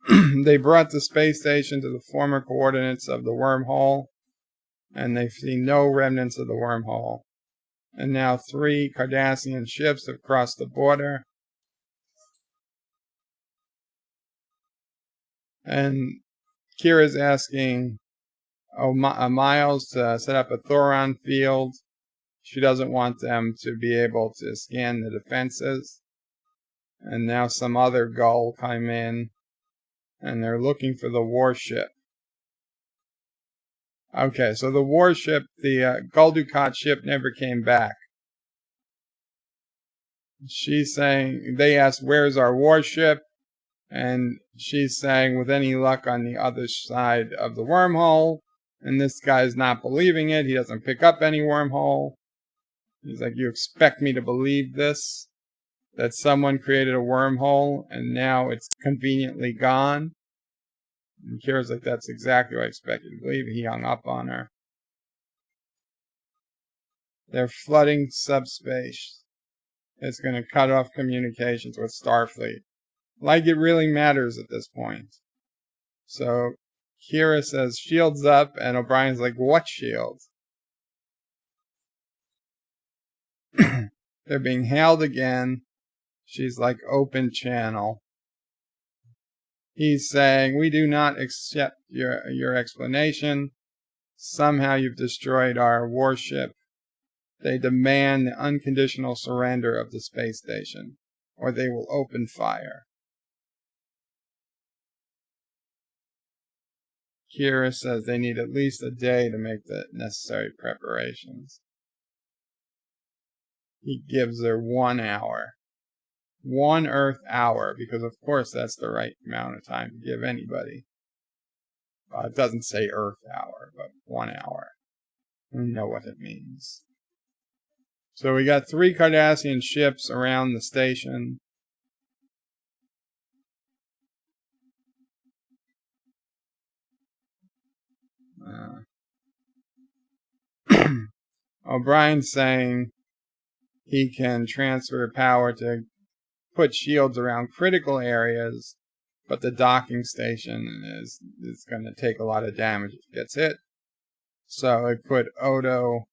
the space station to the former coordinates of the wormhole, and they've seen no remnants of the wormhole. And now 3 Cardassian ships have crossed the border. And Kira's asking Miles to set up a Thoron field. She doesn't want them to be able to scan the defenses. And now some other Gull come in, and they're looking for the warship. Okay, so the warship, the Gul Dukat ship, never came back. She's saying, they asked, where's our warship? And she's saying, with any luck on the other side of the wormhole. And this guy's not believing it. He doesn't pick up any wormhole. He's like, you expect me to believe this? That someone created a wormhole and now it's conveniently gone? And Kira's like, that's exactly what I expected to believe. He hung up on her. They're flooding subspace. It's going to cut off communications with Starfleet. Like it really matters at this point. So Kira says, shields up, and O'Brien's like, what shields? They're being hailed again. She's like, open channel. He's saying, we do not accept your explanation. Somehow you've destroyed our warship. They demand the unconditional surrender of the space station, or they will open fire. Kira says they need at least a day to make the necessary preparations. He gives her 1 hour. 1 Earth hour, because of course that's the right amount of time to give anybody. It doesn't say Earth hour, but 1 hour. We know what it means. So we got 3 Cardassian ships around the station. O'Brien's saying he can transfer power to put shields around critical areas, but the docking station is going to take a lot of damage if it gets hit. So it put Odo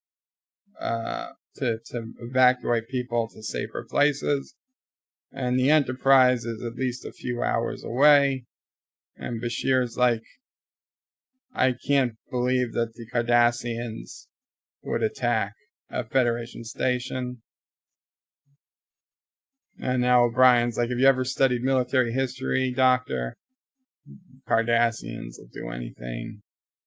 to evacuate people to safer places. And the Enterprise is at least a few hours away. And Bashir's like, I can't believe that the Cardassians would attack a Federation station. And now O'Brien's like, have you ever studied military history, Doctor? Cardassians will do anything.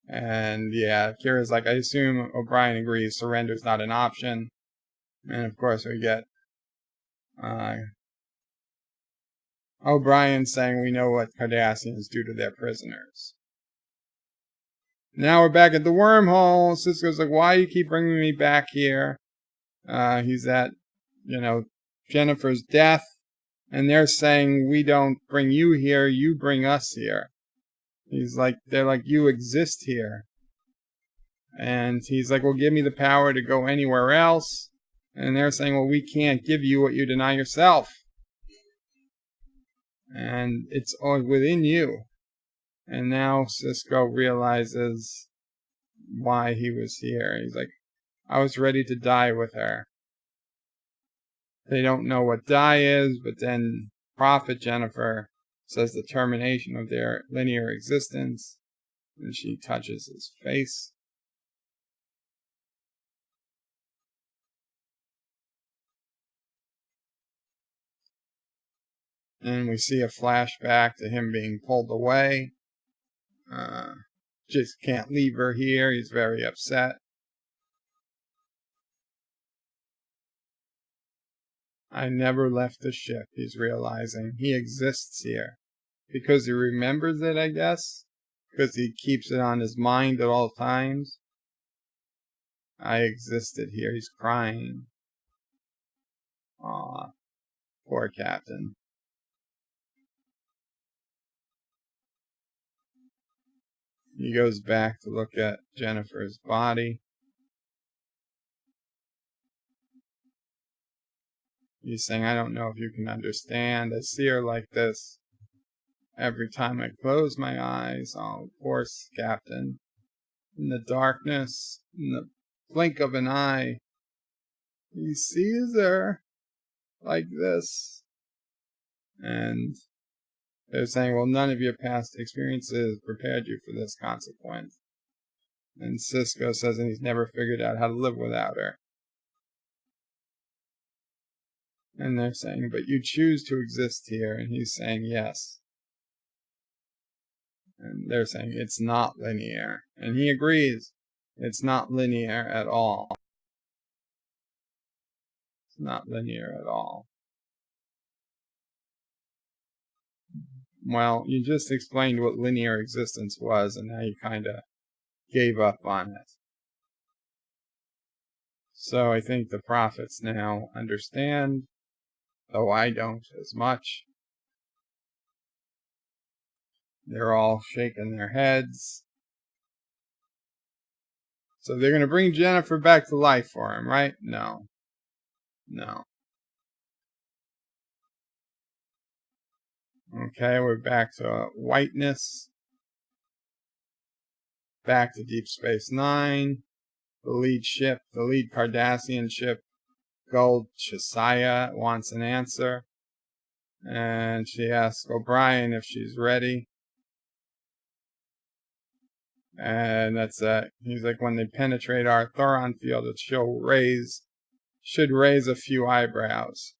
And yeah, Kira's like, I assume O'Brien agrees surrender's not an option. And of course we get O'Brien saying we know what Cardassians do to their prisoners. Now we're back at the wormhole. Sisko's like, why do you keep bringing me back here? He's at, Jennifer's death. And they're saying, we don't bring you here, you bring us here. They're like, you exist here. And he's like, well, give me the power to go anywhere else. And they're saying, well, we can't give you what you deny yourself. And it's all within you. And now Sisko realizes why he was here. He's like, I was ready to die with her. They don't know what die is, but then Prophet Jennifer says the termination of their linear existence, and she touches his face. And we see a flashback to him being pulled away. Just can't leave her here. He's very upset. I never left the ship, he's realizing. He exists here. Because he remembers it, I guess. Because he keeps it on his mind at all times. I existed here. He's crying. Aw, poor Captain. He goes back to look at Jennifer's body. He's saying, I don't know if you can understand. I see her like this every time I close my eyes. Oh, poor Captain. In the darkness, in the blink of an eye, he sees her like this. And they're saying, well, none of your past experiences prepared you for this consequence. And Sisko says that he's never figured out how to live without her. And they're saying, but you choose to exist here. And he's saying, yes. And they're saying, it's not linear. And he agrees, it's not linear at all. It's not linear at all. Well, you just explained what linear existence was, and now you kind of gave up on it. So I think the prophets now understand, though I don't as much. They're all shaking their heads. So they're going to bring Jennifer back to life for him, right? No. Okay, we're back to whiteness. Back to Deep Space Nine. The lead Cardassian ship, Gold Chisaya, wants an answer. And she asks O'Brien if she's ready. And that's it. He's like, when they penetrate our Thoron field, it should raise a few eyebrows.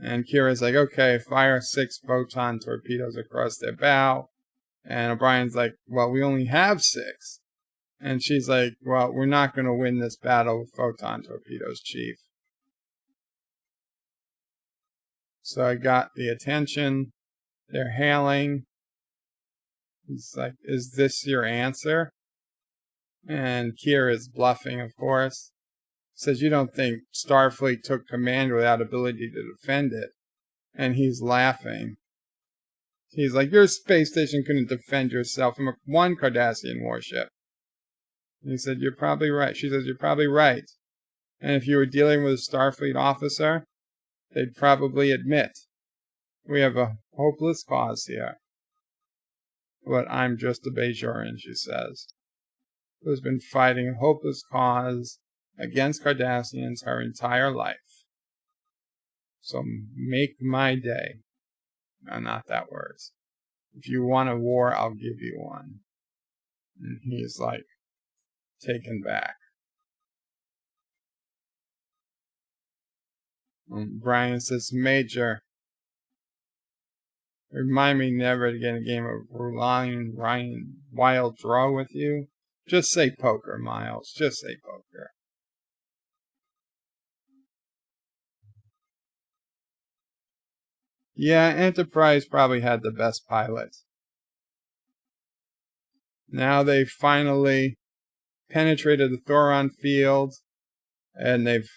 And Kira's like, okay, fire 6 photon torpedoes across their bow. And O'Brien's like, well, we only have 6. And she's like, well, we're not going to win this battle with photon torpedoes, Chief. So I got the attention. They're hailing. He's like, is this your answer? And Kira is bluffing, of course. Says, you don't think Starfleet took command without ability to defend it. And he's laughing. He's like, your space station couldn't defend yourself from one Cardassian warship. And he said, you're probably right. She says, you're probably right. And if you were dealing with a Starfleet officer, they'd probably admit, we have a hopeless cause here. But I'm just a Bajoran, she says, who's been fighting a hopeless cause against Cardassians her entire life. So make my day. No, not that words. If you want a war, I'll give you one. And he's like, taken back. And Brian says, Major, remind me never to get a game of Ryan Wild Draw with you. Just say poker, Miles. Just say poker. Yeah, Enterprise probably had the best pilot. Now they've finally penetrated the Thoron field, and they've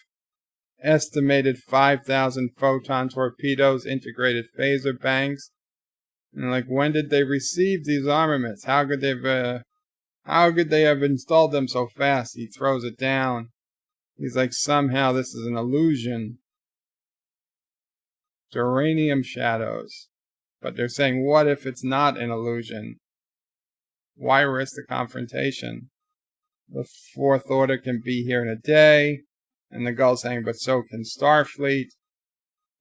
estimated 5,000 photon torpedoes, integrated phaser banks. And like, when did they receive these armaments? How could they have installed them so fast? He throws it down. He's like, somehow this is an illusion. Uranium shadows. But they're saying, what if it's not an illusion? Why risk the confrontation? The Fourth Order can be here in a day. And the Gull's saying, but so can Starfleet.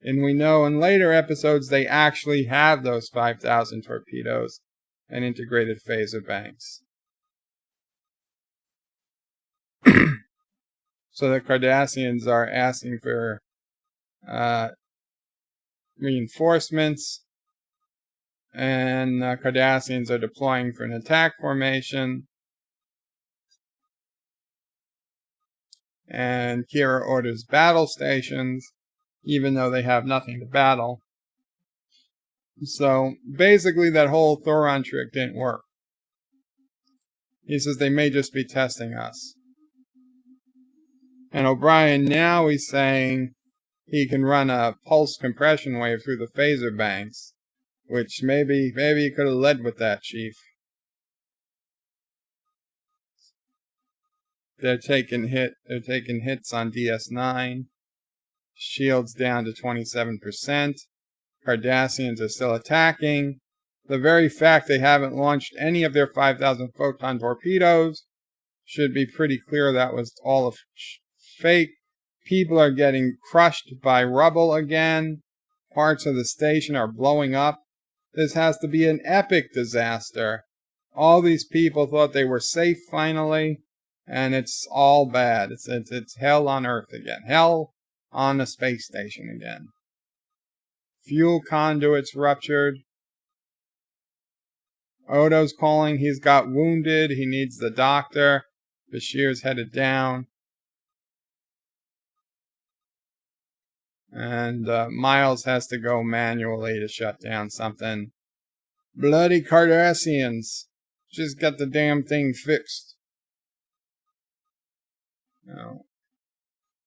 And we know in later episodes they actually have those 5,000 torpedoes and integrated phaser banks. So the Cardassians are asking for reinforcements, and Cardassians are deploying for an attack formation. And Kira orders battle stations, even though they have nothing to battle. So basically that whole Thoron trick didn't work. He says they may just be testing us. And O'Brien now he's saying he can run a pulse compression wave through the phaser banks, which maybe he could have led with that, Chief. They're taking hits on DS9. Shields down to 27%. Cardassians are still attacking. The very fact they haven't launched any of their 5,000 photon torpedoes should be pretty clear that was all fake. People are getting crushed by rubble again. Parts of the station are blowing up. This has to be an epic disaster. All these people thought they were safe finally, and it's all bad. It's hell on Earth again. Hell on the space station again. Fuel conduits ruptured. Odo's calling. He's got wounded. He needs the doctor. Bashir's headed down. And Miles has to go manually to shut down something. Bloody Cardassians. Just got the damn thing fixed. Now,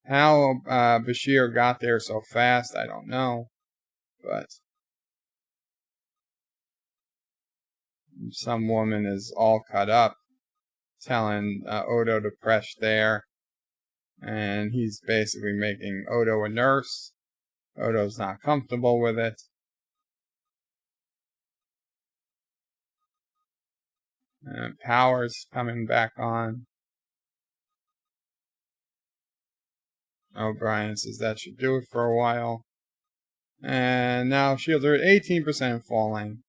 how Bashir got there so fast, I don't know. But some woman is all cut up, telling Odo to press there. And he's basically making Odo a nurse. Odo's not comfortable with it. And power's coming back on. O'Brien says that should do it for a while. And now shields are at 18% falling.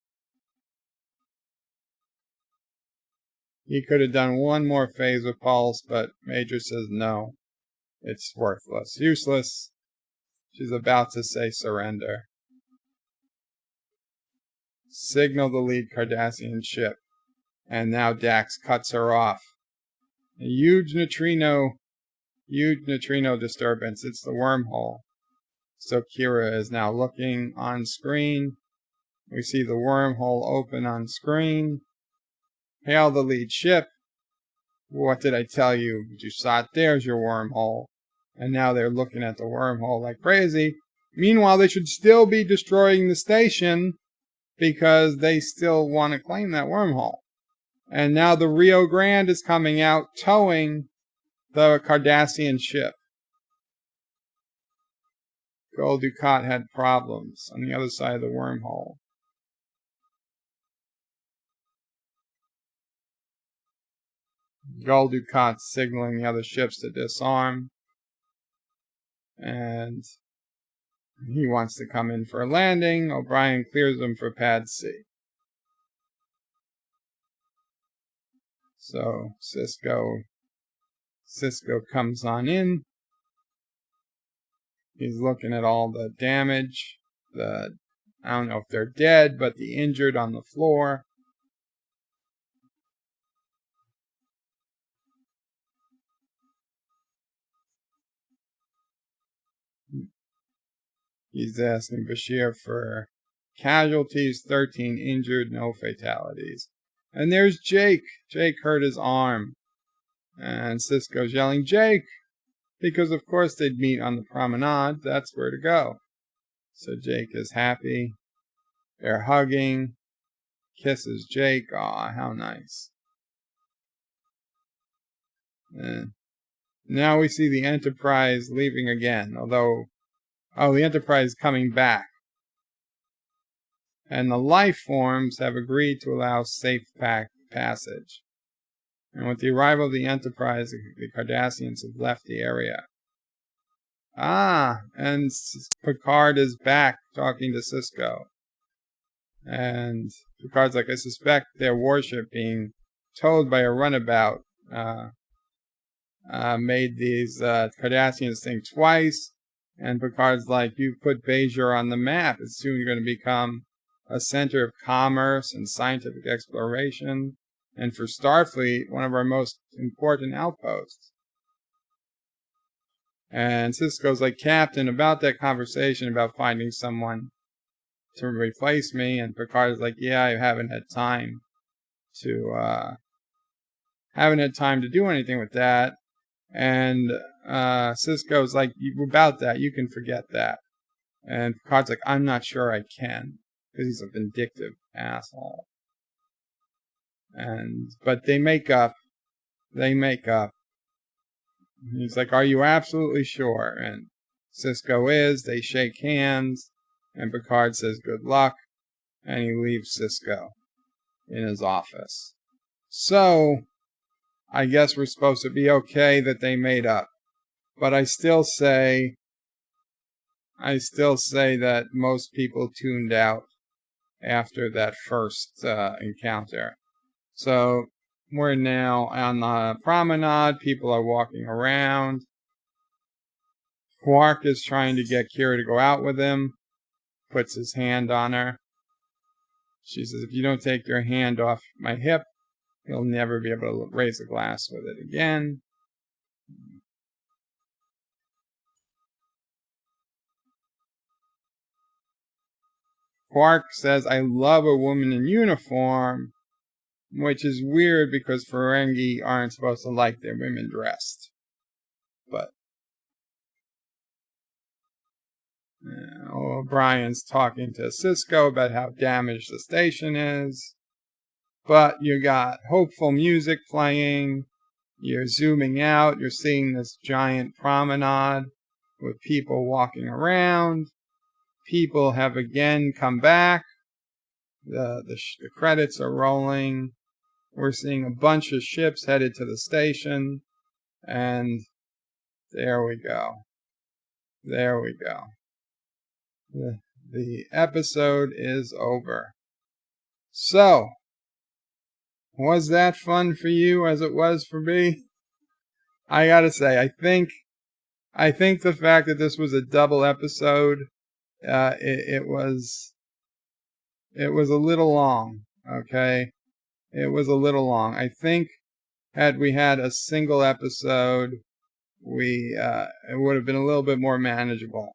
He could have done one more phaser pulse, but Major says no. It's worthless. Useless. She's about to say surrender. Signal the lead Cardassian ship. And now Dax cuts her off. A huge neutrino disturbance. It's the wormhole. So Kira is now looking on screen. We see the wormhole open on screen. Hail the lead ship. What did I tell you? You saw it, there's your wormhole. And now they're looking at the wormhole like crazy. Meanwhile, they should still be destroying the station because they still want to claim that wormhole. And now the Rio Grande is coming out, towing the Cardassian ship. Gul Dukat had problems on the other side of the wormhole. Gul Dukat's signaling the other ships to disarm. And he wants to come in for a landing. O'Brien clears him for Pad C. So Sisko comes on in. He's looking at all the damage. I don't know if they're dead, but the injured on the floor. He's asking Bashir for casualties, 13 injured, no fatalities. And there's Jake. Jake hurt his arm. And Sisko's yelling, Jake! Because of course they'd meet on the promenade. That's where to go. So Jake is happy. They're hugging. Kisses Jake. Aw, how nice. And now we see the Enterprise leaving again. Although, the Enterprise coming back. And the life forms have agreed to allow safe passage. And with the arrival of the Enterprise, the Cardassians have left the area. And Picard is back talking to Sisko. And Picard's like, I suspect their warship being towed by a runabout made these Cardassians think twice. And Picard's like, you put Bajor on the map. It's soon going to become a center of commerce and scientific exploration. And for Starfleet, one of our most important outposts. And Sisko's like, Captain, about that conversation about finding someone to replace me. And Picard's like, yeah, I haven't had time to do anything with that. And Sisko's like, about that, you can forget that. And Picard's like, I'm not sure I can, because he's a vindictive asshole. But they make up. He's like, are you absolutely sure? And Sisko is. They shake hands. And Picard says, good luck. And he leaves Sisko in his office. So, I guess we're supposed to be okay that they made up. But I still say that most people tuned out after that first encounter. So, we're now on the promenade. People are walking around. Quark is trying to get Kira to go out with him. Puts his hand on her. She says, if you don't take your hand off my hip, you'll never be able to raise a glass with it again. Quark says, I love a woman in uniform, which is weird because Ferengi aren't supposed to like their women dressed. But O'Brien's talking to Sisko about how damaged the station is. But you got hopeful music playing. You're zooming out. You're seeing this giant promenade with people walking around. People have again come back. The credits are rolling. We're seeing a bunch of ships headed to the station. And there we go. There we go. The episode is over. So, was that fun for you as it was for me? I gotta say, I think the fact that this was a double episode, it was a little long, okay? It was a little long. I think had we had a single episode, it would have been a little bit more manageable.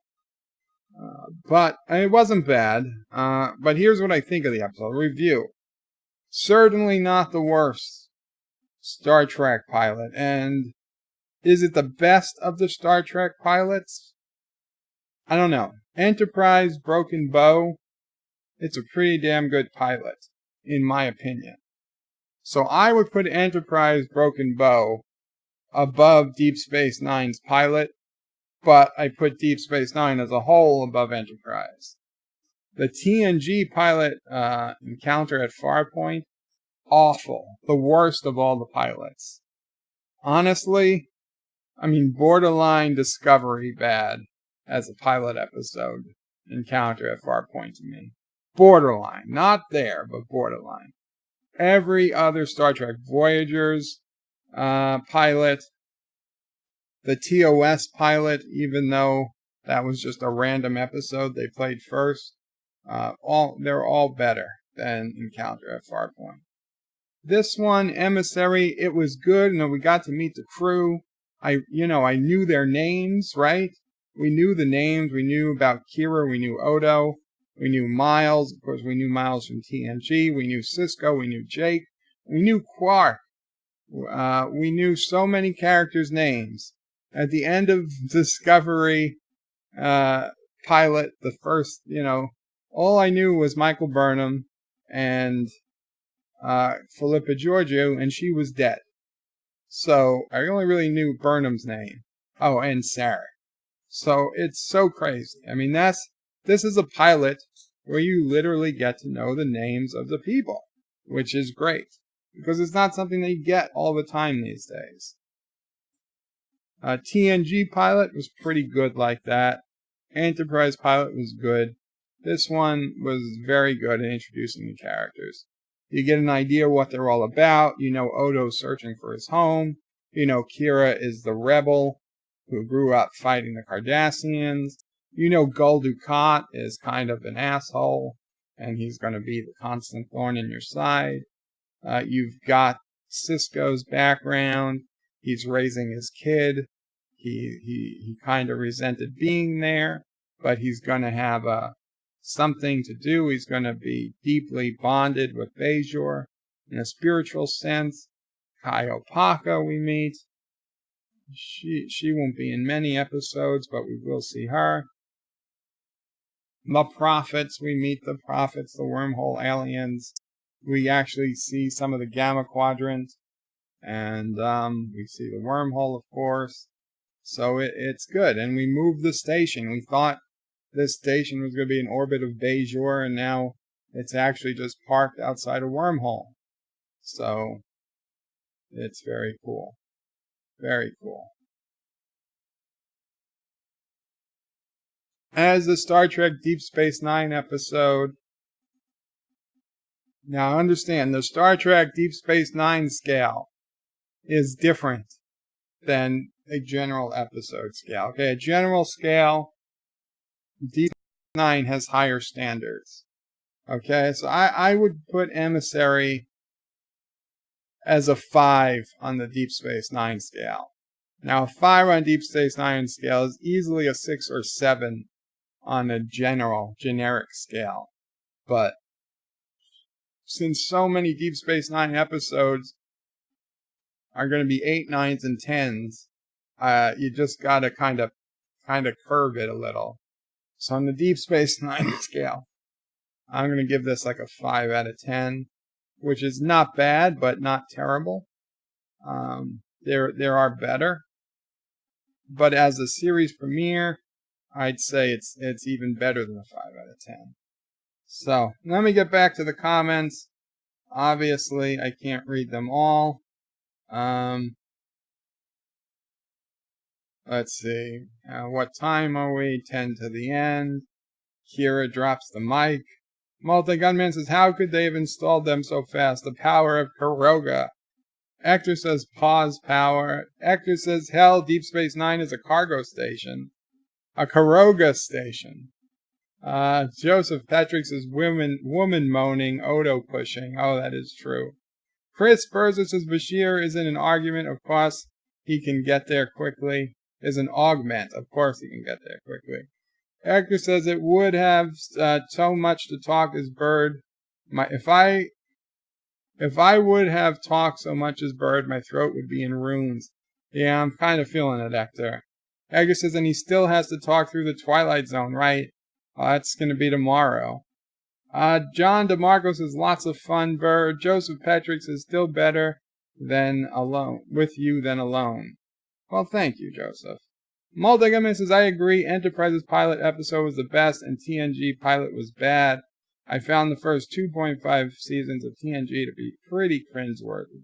But it wasn't bad. But here's what I think of the episode. Review. Certainly not the worst Star Trek pilot. And is it the best of the Star Trek pilots? I don't know. Enterprise Broken Bow, it's a pretty damn good pilot, in my opinion. So I would put Enterprise Broken Bow above Deep Space Nine's pilot, but I put Deep Space Nine as a whole above Enterprise. The TNG pilot encounter at Farpoint, awful. The worst of all the pilots. Honestly, I mean, borderline Discovery bad as a pilot episode encounter at Farpoint to me. Borderline. Not there, but borderline. Every other Star Trek Voyager's pilot, the TOS pilot, even though that was just a random episode they played first, they're all better than Encounter at Farpoint. This one, Emissary, it was good, and we got to meet the crew. I knew their names, right? We knew the names. We knew about Kira. We knew Odo. We knew Miles. Of course, we knew Miles from TNG. We knew Cisco. We knew Jake. We knew Quark. We knew so many characters' names. At the end of Discovery pilot, the first, all I knew was Michael Burnham and Philippa Georgiou, and she was dead. So I only really knew Burnham's name. Oh, and Sarah. So it's so crazy. I mean, this is a pilot where you literally get to know the names of the people, which is great because it's not something that you get all the time these days. TNG pilot was pretty good like that. Enterprise pilot was good. This one was very good at introducing the characters. You get an idea what they're all about. You know Odo's searching for his home. You know Kira is the rebel who grew up fighting the Cardassians. You know Gul Dukat is kind of an asshole, and he's going to be the constant thorn in your side. You've got Cisco's background. He's raising his kid. He kind of resented being there, but he's going to have something to do. He's going to be deeply bonded with Bajor in a spiritual sense. Qapla we meet. She won't be in many episodes, but we will see her. The Prophets, we meet the Prophets, the wormhole aliens. We actually see some of the Gamma Quadrant, and we see the wormhole, of course. So it's good. And we moved the station. We thought this station was going to be in orbit of Bajor, and now it's actually just parked outside a wormhole. So it's very cool. Very cool. As the Star Trek Deep Space Nine episode, now understand the Star Trek Deep Space Nine scale is different than a general episode scale. Okay, a general scale, Deep Space Nine has higher standards. Okay, so I would put Emissary as a 5 on the Deep Space Nine scale. Now, a 5 on Deep Space Nine scale is easily a 6 or 7 on a generic scale. But since so many Deep Space Nine episodes are going to be 8, 9s, and 10s, you just got to kind of curve it a little. So on the Deep Space Nine scale, I'm going to give this like a 5 out of 10, which is not bad, but not terrible. There are better. But as a series premiere, I'd say it's even better than a 5 out of 10. So, let me get back to the comments. Obviously, I can't read them all. Let's see. What time are we? 10 to the end. Kira drops the mic. Multi-Gunman says, how could they have installed them so fast? The power of Karoga. Hector says, pause power. Hector says, hell, Deep Space Nine is a cargo station. A Karoga station. Joseph Patrick says, woman moaning, Odo pushing. Oh, that is true. Chris Berzer says, Bashir is in an argument. Of course, he can get there quickly. Is an augment. Of course, he can get there quickly. Hector says, it would have so much to talk as Bird. If I If I would have talked so much as Bird, my throat would be in ruins. Yeah, I'm kind of feeling it, Hector. Hector says, and he still has to talk through the Twilight Zone, right? That's going to be tomorrow. John DeMarco says, lots of fun, Bird. Joseph Petrick says, still better than alone, with you than alone. Well, thank you, Joseph. Multigamma says, I agree. Enterprise's pilot episode was the best, and TNG pilot was bad. I found the first 2.5 seasons of TNG to be pretty cringeworthy.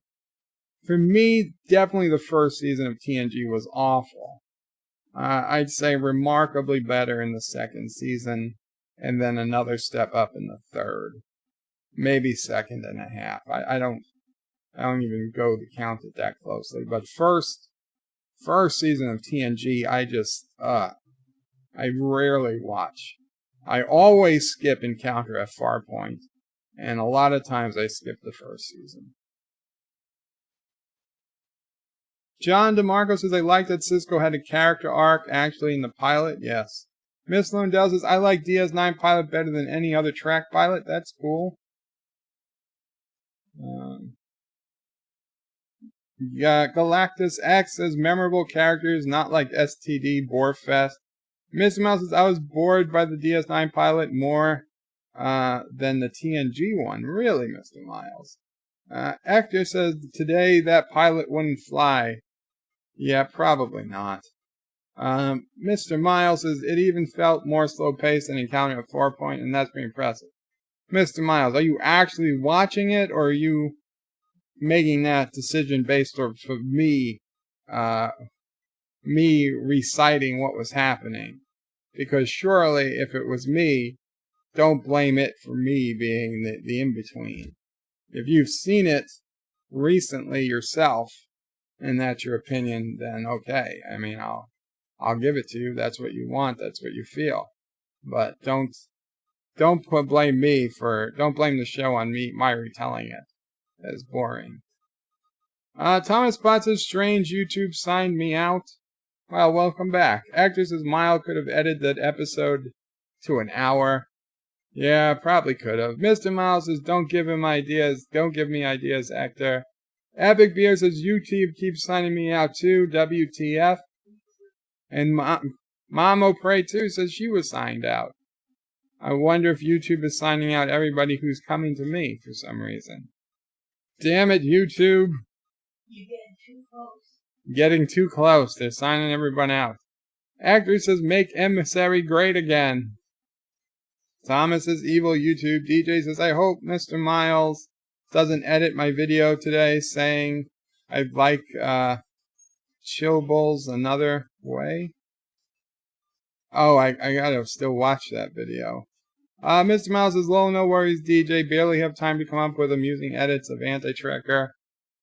For me, definitely the first season of TNG was awful. I'd say remarkably better in the second season, and then another step up in the third. Maybe second and a half. I don't even go to count it that closely. But first season of TNG, I rarely watch. I always skip Encounter at Farpoint, and a lot of times I skip the first season. John DeMarco says, I like that Cisco had a character arc actually in the pilot. Yes. Miss Lundell says, I like DS9 pilot better than any other track pilot. That's cool. Galactus X says, memorable characters, not like STD Borefest. Mr. Mouse says, I was bored by the DS9 pilot more than the TNG one. Really, Mr. Miles? Hector says, today that pilot wouldn't fly. Yeah, probably not. Mr. Miles says, it even felt more slow-paced than Encounter at Farpoint, and that's pretty impressive. Mr. Miles, are you actually watching it, or are you making that decision based off of me reciting what was happening? Because surely, if it was me, don't blame it for me being the in-between. If you've seen it recently yourself, and that's your opinion, then okay. I mean, I'll give it to you. That's what you want. That's what you feel. But don't blame the show on me, my retelling it. That's boring. Thomas Potts says, strange, YouTube signed me out. Well, welcome back. Actor says, Mile could have edited that episode to an hour. Yeah, probably could have. Mr. Miles says, don't give him ideas. Don't give me ideas, Actor. Epic Beer says, YouTube keeps signing me out too. WTF. And Mamo Pray 2 says she was signed out. I wonder if YouTube is signing out everybody who's coming to me for some reason. Damn it, YouTube. You're getting too close. Getting too close. They're signing everyone out. Actor says, make Emissary great again. Thomas says, evil YouTube. DJ says, I hope Mr. Miles doesn't edit my video today saying I'd like Chill Bulls another way. Oh, I gotta still watch that video. Mr. Miles says, low, no worries, DJ. Barely have time to come up with amusing edits of Anti-Tracker.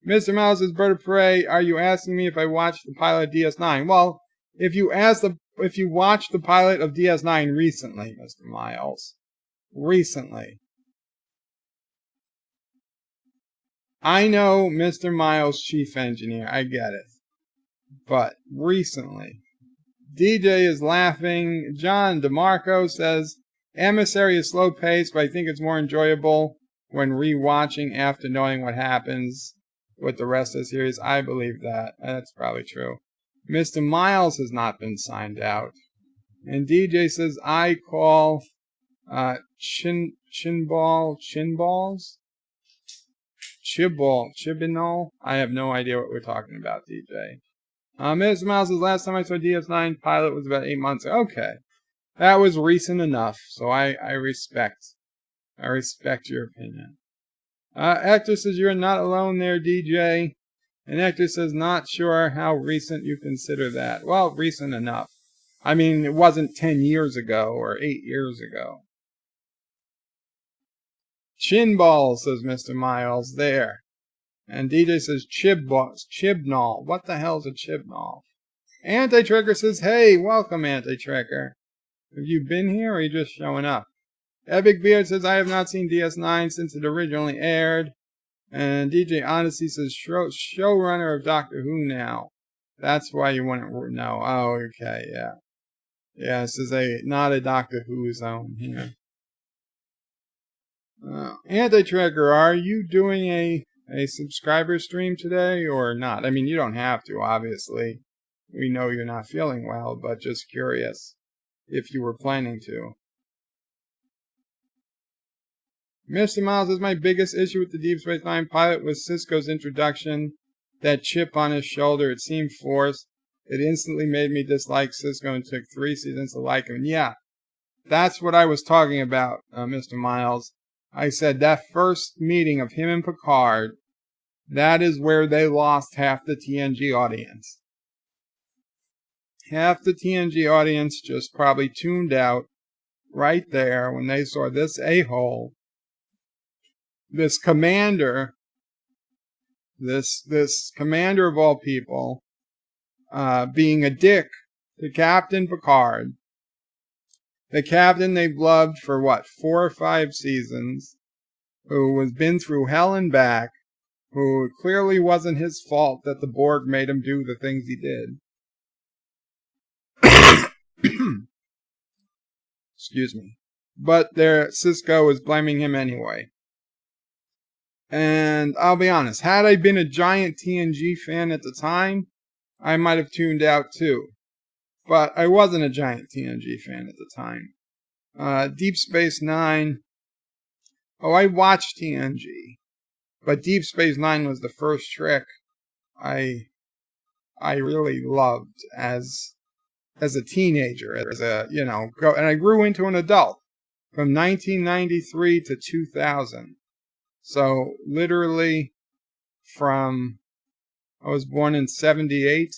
Mr. Miles says, Bird of Prey, are you asking me if I watched the pilot of DS9? Well, if you watched the pilot of DS9 recently, Mr. Miles. Recently. I know Mr. Miles, chief engineer. I get it. But recently. DJ is laughing. John DeMarco says, Emissary is slow-paced, but I think it's more enjoyable when re-watching after knowing what happens with the rest of the series. I believe that. That's probably true. Mr. Miles has not been signed out. And DJ says, I call Chibnall? I have no idea what we're talking about, DJ. Mr. Miles says, last time I saw DS9 pilot was about 8 months ago. Okay. That was recent enough, so I respect your opinion. Hector says, you're not alone there, DJ. And Hector says, not sure how recent you consider that. Well, recent enough. I mean, it wasn't 10 years ago or 8 years ago. Chinball, says Mr. Miles, there. And DJ says, Chibnall. What the hell's a Chibnall? Anti-Tracker says, hey, welcome, Anti-Tracker. Have you been here, or are you just showing up? Epic Beard says, I have not seen DS9 since it originally aired. And DJ Odyssey says, showrunner of Doctor Who now. That's why you wouldn't know. Oh, okay, yeah. Yeah, this is not a Doctor Who zone here. Anti-Tracker, are you doing a subscriber stream today or not? I mean, you don't have to, obviously. We know you're not feeling well, but just curious if you were planning to. Mr. Miles says, my biggest issue with the Deep Space Nine pilot was Sisko's introduction. That chip on his shoulder, it seemed forced. It instantly made me dislike Sisko and took 3 seasons to like him. Yeah, that's what I was talking about, Mr. Miles. I said that first meeting of him and Picard, that is where they lost half the TNG audience. Half the TNG audience just probably tuned out right there when they saw this a-hole, this commander, this commander of all people, being a dick to Captain Picard. The captain they've loved for 4 or 5 seasons, who has been through hell and back, who clearly wasn't his fault that the Borg made him do the things he did. Excuse me. But Sisko is blaming him anyway. And I'll be honest, had I been a giant TNG fan at the time, I might have tuned out too. But I wasn't a giant TNG fan at the time. Deep Space Nine. Oh, I watched TNG. But Deep Space Nine was the first trick I really loved as a teenager, and I grew into an adult from 1993 to 2000. So literally I was born in 78.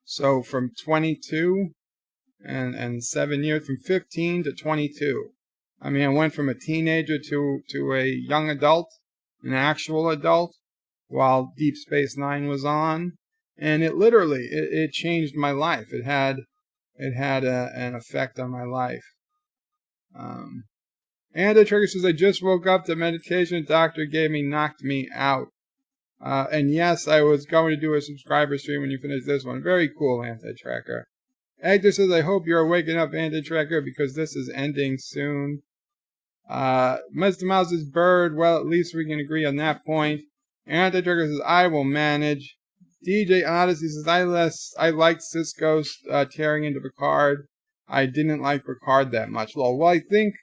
So from 22 and 7 years, from 15 to 22. I mean, I went from a teenager to a young adult, an actual adult, while Deep Space Nine was on. And it literally, it changed my life. It had an effect on my life. And the trigger says, I just woke up. The medication the doctor gave me knocked me out. And yes, I was going to do a subscriber stream when you finish this one. Very cool, Anti-Tracker. Hector says, I hope you're waking up, Anti-Tracker, because this is ending soon. Mr. Mouse's bird, well, at least we can agree on that point. Anti-Tracker says, I will manage. DJ Odyssey says, I liked Sisko tearing into Picard. I didn't like Picard that much. Well, I think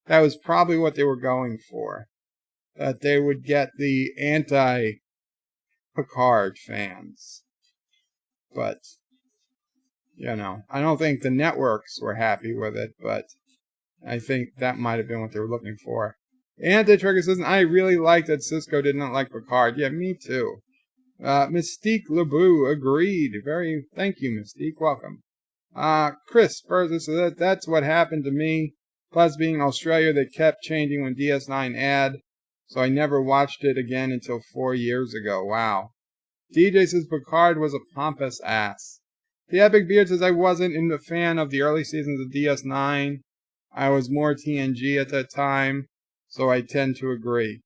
that was probably what they were going for. That they would get the anti-Picard fans. But, I don't think the networks were happy with it, but I think that might have been what they were looking for. Anti-Trigger says, I really liked that Sisko did not like Picard. Yeah, me too. Mystique LeBou agreed. Thank you, Mystique. Welcome. Chris Spurs says, that's what happened to me. Plus, being in Australia, they kept changing when DS9 aired, so I never watched it again until 4 years ago. Wow. DJ says Picard was a pompous ass. The Epic Beard says I wasn't a fan of the early seasons of DS9. I was more TNG at that time, so I tend to agree.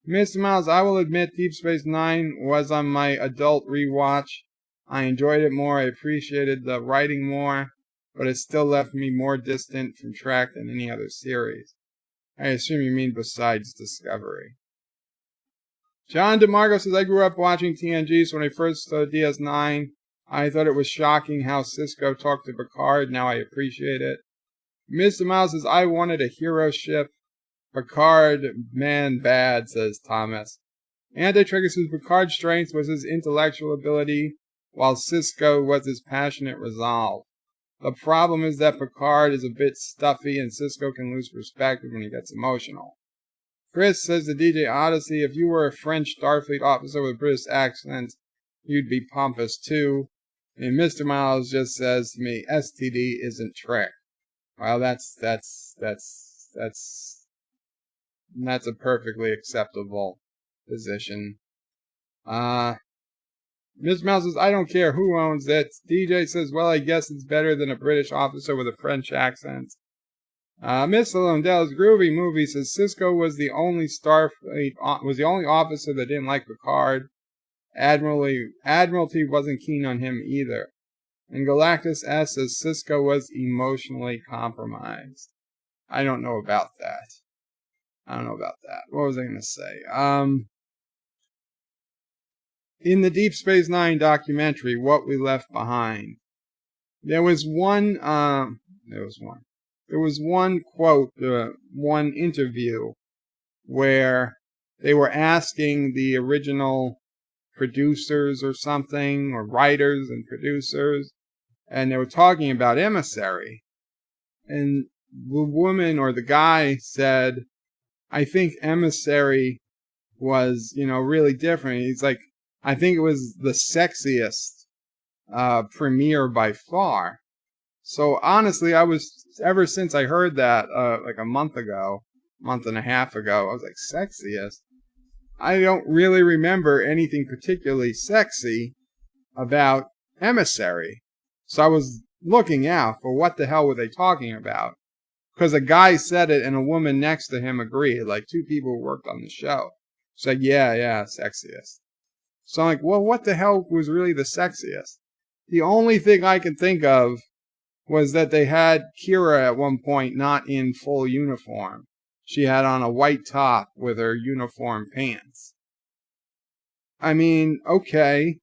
Mr. Miles, I will admit Deep Space Nine was on my adult rewatch. I enjoyed it more, I appreciated the writing more, but it still left me more distant from Trek than any other series. I assume you mean besides Discovery. John DeMarco says, I grew up watching TNG, so when I first saw DS9, I thought it was shocking how Sisko talked to Picard. Now I appreciate it. Mr. Miles says, I wanted a hero ship. Picard, man, bad, says Thomas. Anti-Trigger says Picard's strength was his intellectual ability, while Sisko was his passionate resolve. The problem is that Picard is a bit stuffy, and Sisko can lose perspective when he gets emotional. Chris says to DJ Odyssey, if you were a French Starfleet officer with a British accent, you'd be pompous too. And Mr. Miles just says to me, STD isn't Trek. Well, that's a perfectly acceptable position. Mr. Miles says, I don't care who owns it. DJ says, well, I guess it's better than a British officer with a French accent. Mr. Lundell's Groovy Movie says Sisko was the only officer that didn't like Picard. Admiralty wasn't keen on him either. And Galactus S says Sisko was emotionally compromised. I don't know about that. I don't know about that. What was I going to say? In the Deep Space Nine documentary, What We Left Behind, there was one quote, one interview where they were asking the original producers or something, or writers and producers, and they were talking about Emissary. And the woman or the guy said, I think Emissary was, really different. He's like, I think it was the sexiest premiere by far. So honestly, ever since I heard that like a month and a half ago, I was like, sexiest? I don't really remember anything particularly sexy about Emissary. So I was looking out for what the hell were they talking about. Because a guy said it and a woman next to him agreed. Like 2 people who worked on the show. Said, yeah, sexiest. So I'm like, well, what the hell was really the sexiest? The only thing I can think of was that they had Kira at one point not in full uniform. She had on a white top with her uniform pants. I mean, okay.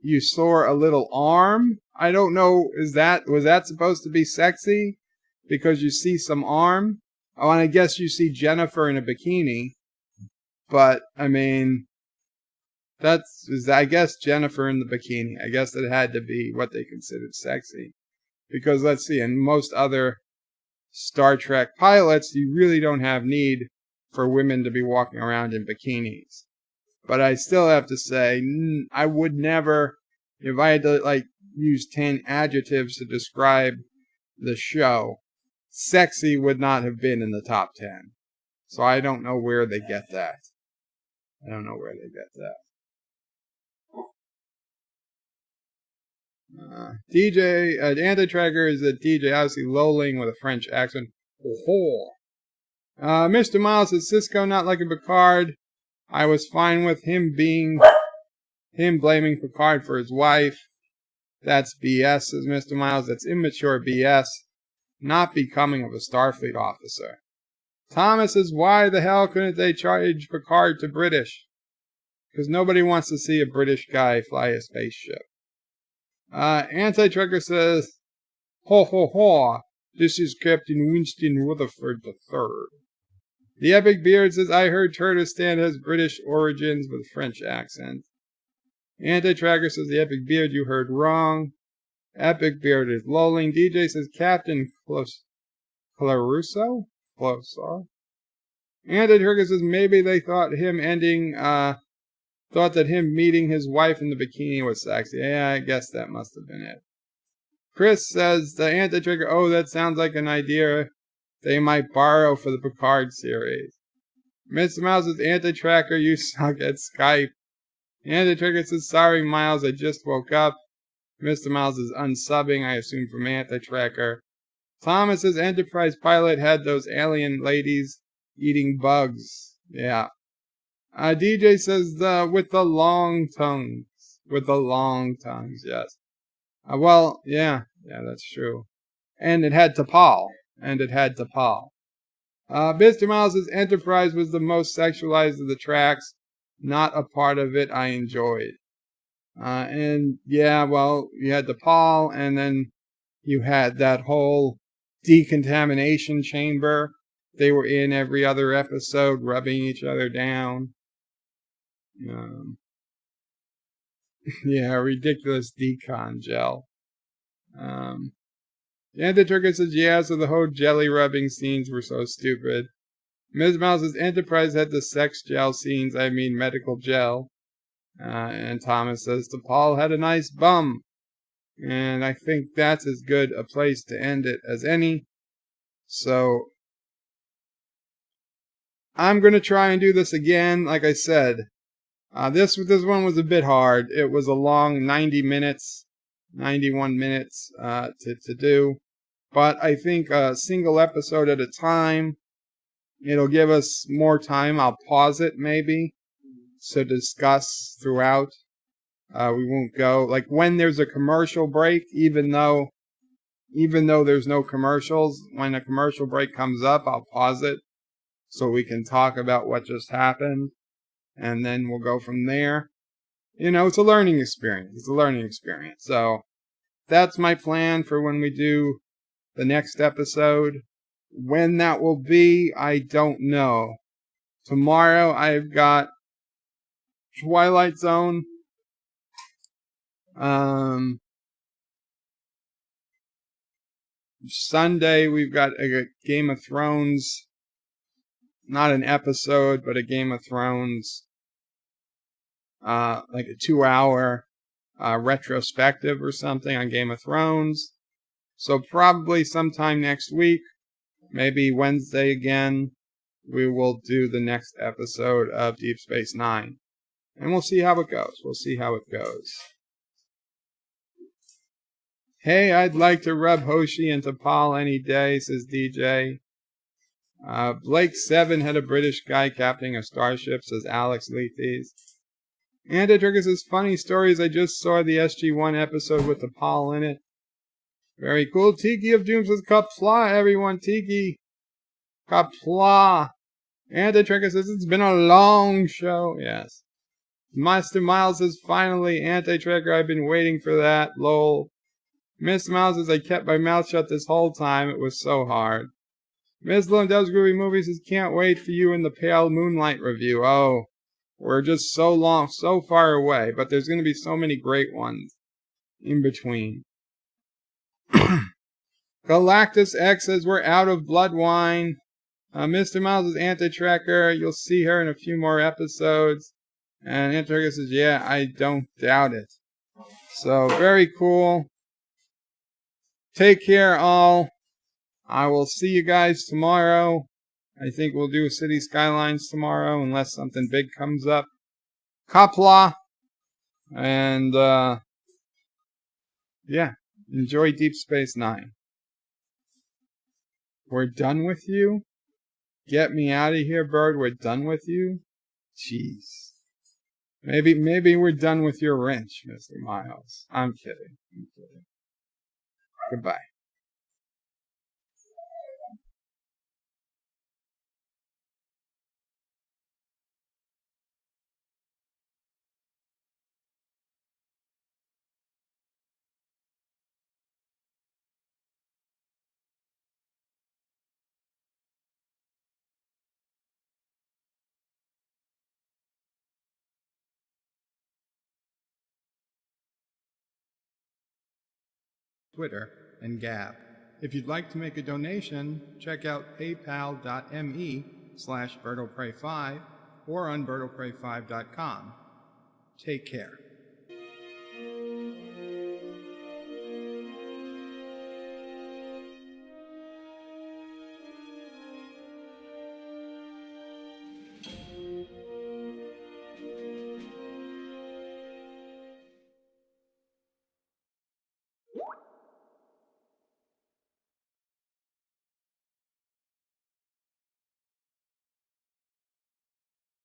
You saw a little arm? I don't know, was that supposed to be sexy? Because you see some arm? Oh, and I guess you see Jennifer in a bikini. But, I mean, I guess Jennifer in the bikini. I guess that had to be what they considered sexy. Because, let's see, in most other Star Trek pilots, you really don't have need for women to be walking around in bikinis. But I still have to say, I would never, if I had to, use 10 adjectives to describe the show, sexy would not have been in the top 10. So I don't know where they get that. Anti-Tracker is a DJ, obviously lowling with a French accent. Mr. Miles says, Cisco not liking Picard. I was fine with him blaming Picard for his wife. That's BS, says Mr. Miles. That's immature BS. Not becoming of a Starfleet officer. Thomas says, why the hell couldn't they charge Picard to British? Because nobody wants to see a British guy fly a spaceship. Anti-Trekker says, ho ho ho, this is Captain Winston Rutherford III. The Epic Beard says, I heard Turtestan has British origins with French accent. Anti-Tracker says, the Epic Beard, you heard wrong. Epic Beard is lolling. DJ says, Captain Clarusso? Closer. Anti-Tracker says, maybe they thought that him meeting his wife in the bikini was sexy. Yeah, I guess that must have been it. Chris says, the Anti-Tracker, oh, that sounds like an idea they might borrow for the Picard series. Mr. Miles says, Anti-Tracker, you suck at Skype. Anti-Tracker says, sorry, Miles, I just woke up. Mr. Miles is unsubbing, I assume, from Anti-Tracker. Thomas says, Enterprise pilot had those alien ladies eating bugs. Yeah. DJ says, with the long tongues. With the long tongues, yes. Well, yeah, that's true. And it had T'Pol. Mr. Miles says, Enterprise was the most sexualized of the tracks. Not a part of it I enjoyed. And yeah, well, you had T'Pol, and then you had that whole decontamination chamber they were in every other episode, rubbing each other down. Yeah, ridiculous decon gel. And the Turkish says, yeah, so the whole jelly rubbing scenes were so stupid. Ms. Miles says, Enterprise had the sex gel scenes, I mean medical gel. And Thomas says, T'Pol had a nice bum. And I think that's as good a place to end it as any. So, I'm going to try and do this again, like I said. This one was a bit hard. It was a long 90 minutes, 91 minutes to do. But I think a single episode at a time, it'll give us more time. I'll pause it maybe to discuss throughout. We won't go, like when there's a commercial break, even though there's no commercials, when a commercial break comes up, I'll pause it so we can talk about what just happened, and then we'll go from there. It's a learning experience. So that's my plan for when we do the next episode. When that will be, I don't know. Tomorrow I've got Twilight Zone. Sunday we've got a Game of Thrones, not an episode, but a Game of Thrones, like a 2-hour retrospective or something on Game of Thrones. So probably sometime next week, maybe Wednesday again, we will do the next episode of Deep Space Nine. And we'll see how it goes. Hey, I'd like to rub Hoshi into Paul any day, says DJ. Blake 7 had a British guy captaining a starship, says Alex Lethes. Antitrigger says, funny stories. I just saw the SG-1 episode with the Paul in it. Very cool. Tiki of Doom says, Qapla, everyone. Tiki. Qapla. Antitrigger says, it's been a long show. Yes. Master Miles says, finally, Antitrigger, I've been waiting for that. Lol. Mr. Miles says, I kept my mouth shut this whole time. It was so hard. Miss Lindell's Groovy Movies says, can't wait for you in the Pale Moonlight review. Oh, we're just so far away, but there's going to be so many great ones in between. Galactus X says, we're out of blood wine. Mr. Miles is Anti-Tracker. You'll see her in a few more episodes. And Anti-Tracker says, yeah, I don't doubt it. So, very cool. Take care, all. I will see you guys tomorrow. I think we'll do City Skylines tomorrow, unless something big comes up. Qapla. And, yeah. Enjoy Deep Space Nine. We're done with you? Get me out of here, bird. We're done with you? Jeez. Maybe we're done with your wrench, Mr. Miles. I'm kidding. Goodbye. Twitter, and Gab. If you'd like to make a donation, check out paypal.me/BertoPray5 or on BertoPray5.com. Take care.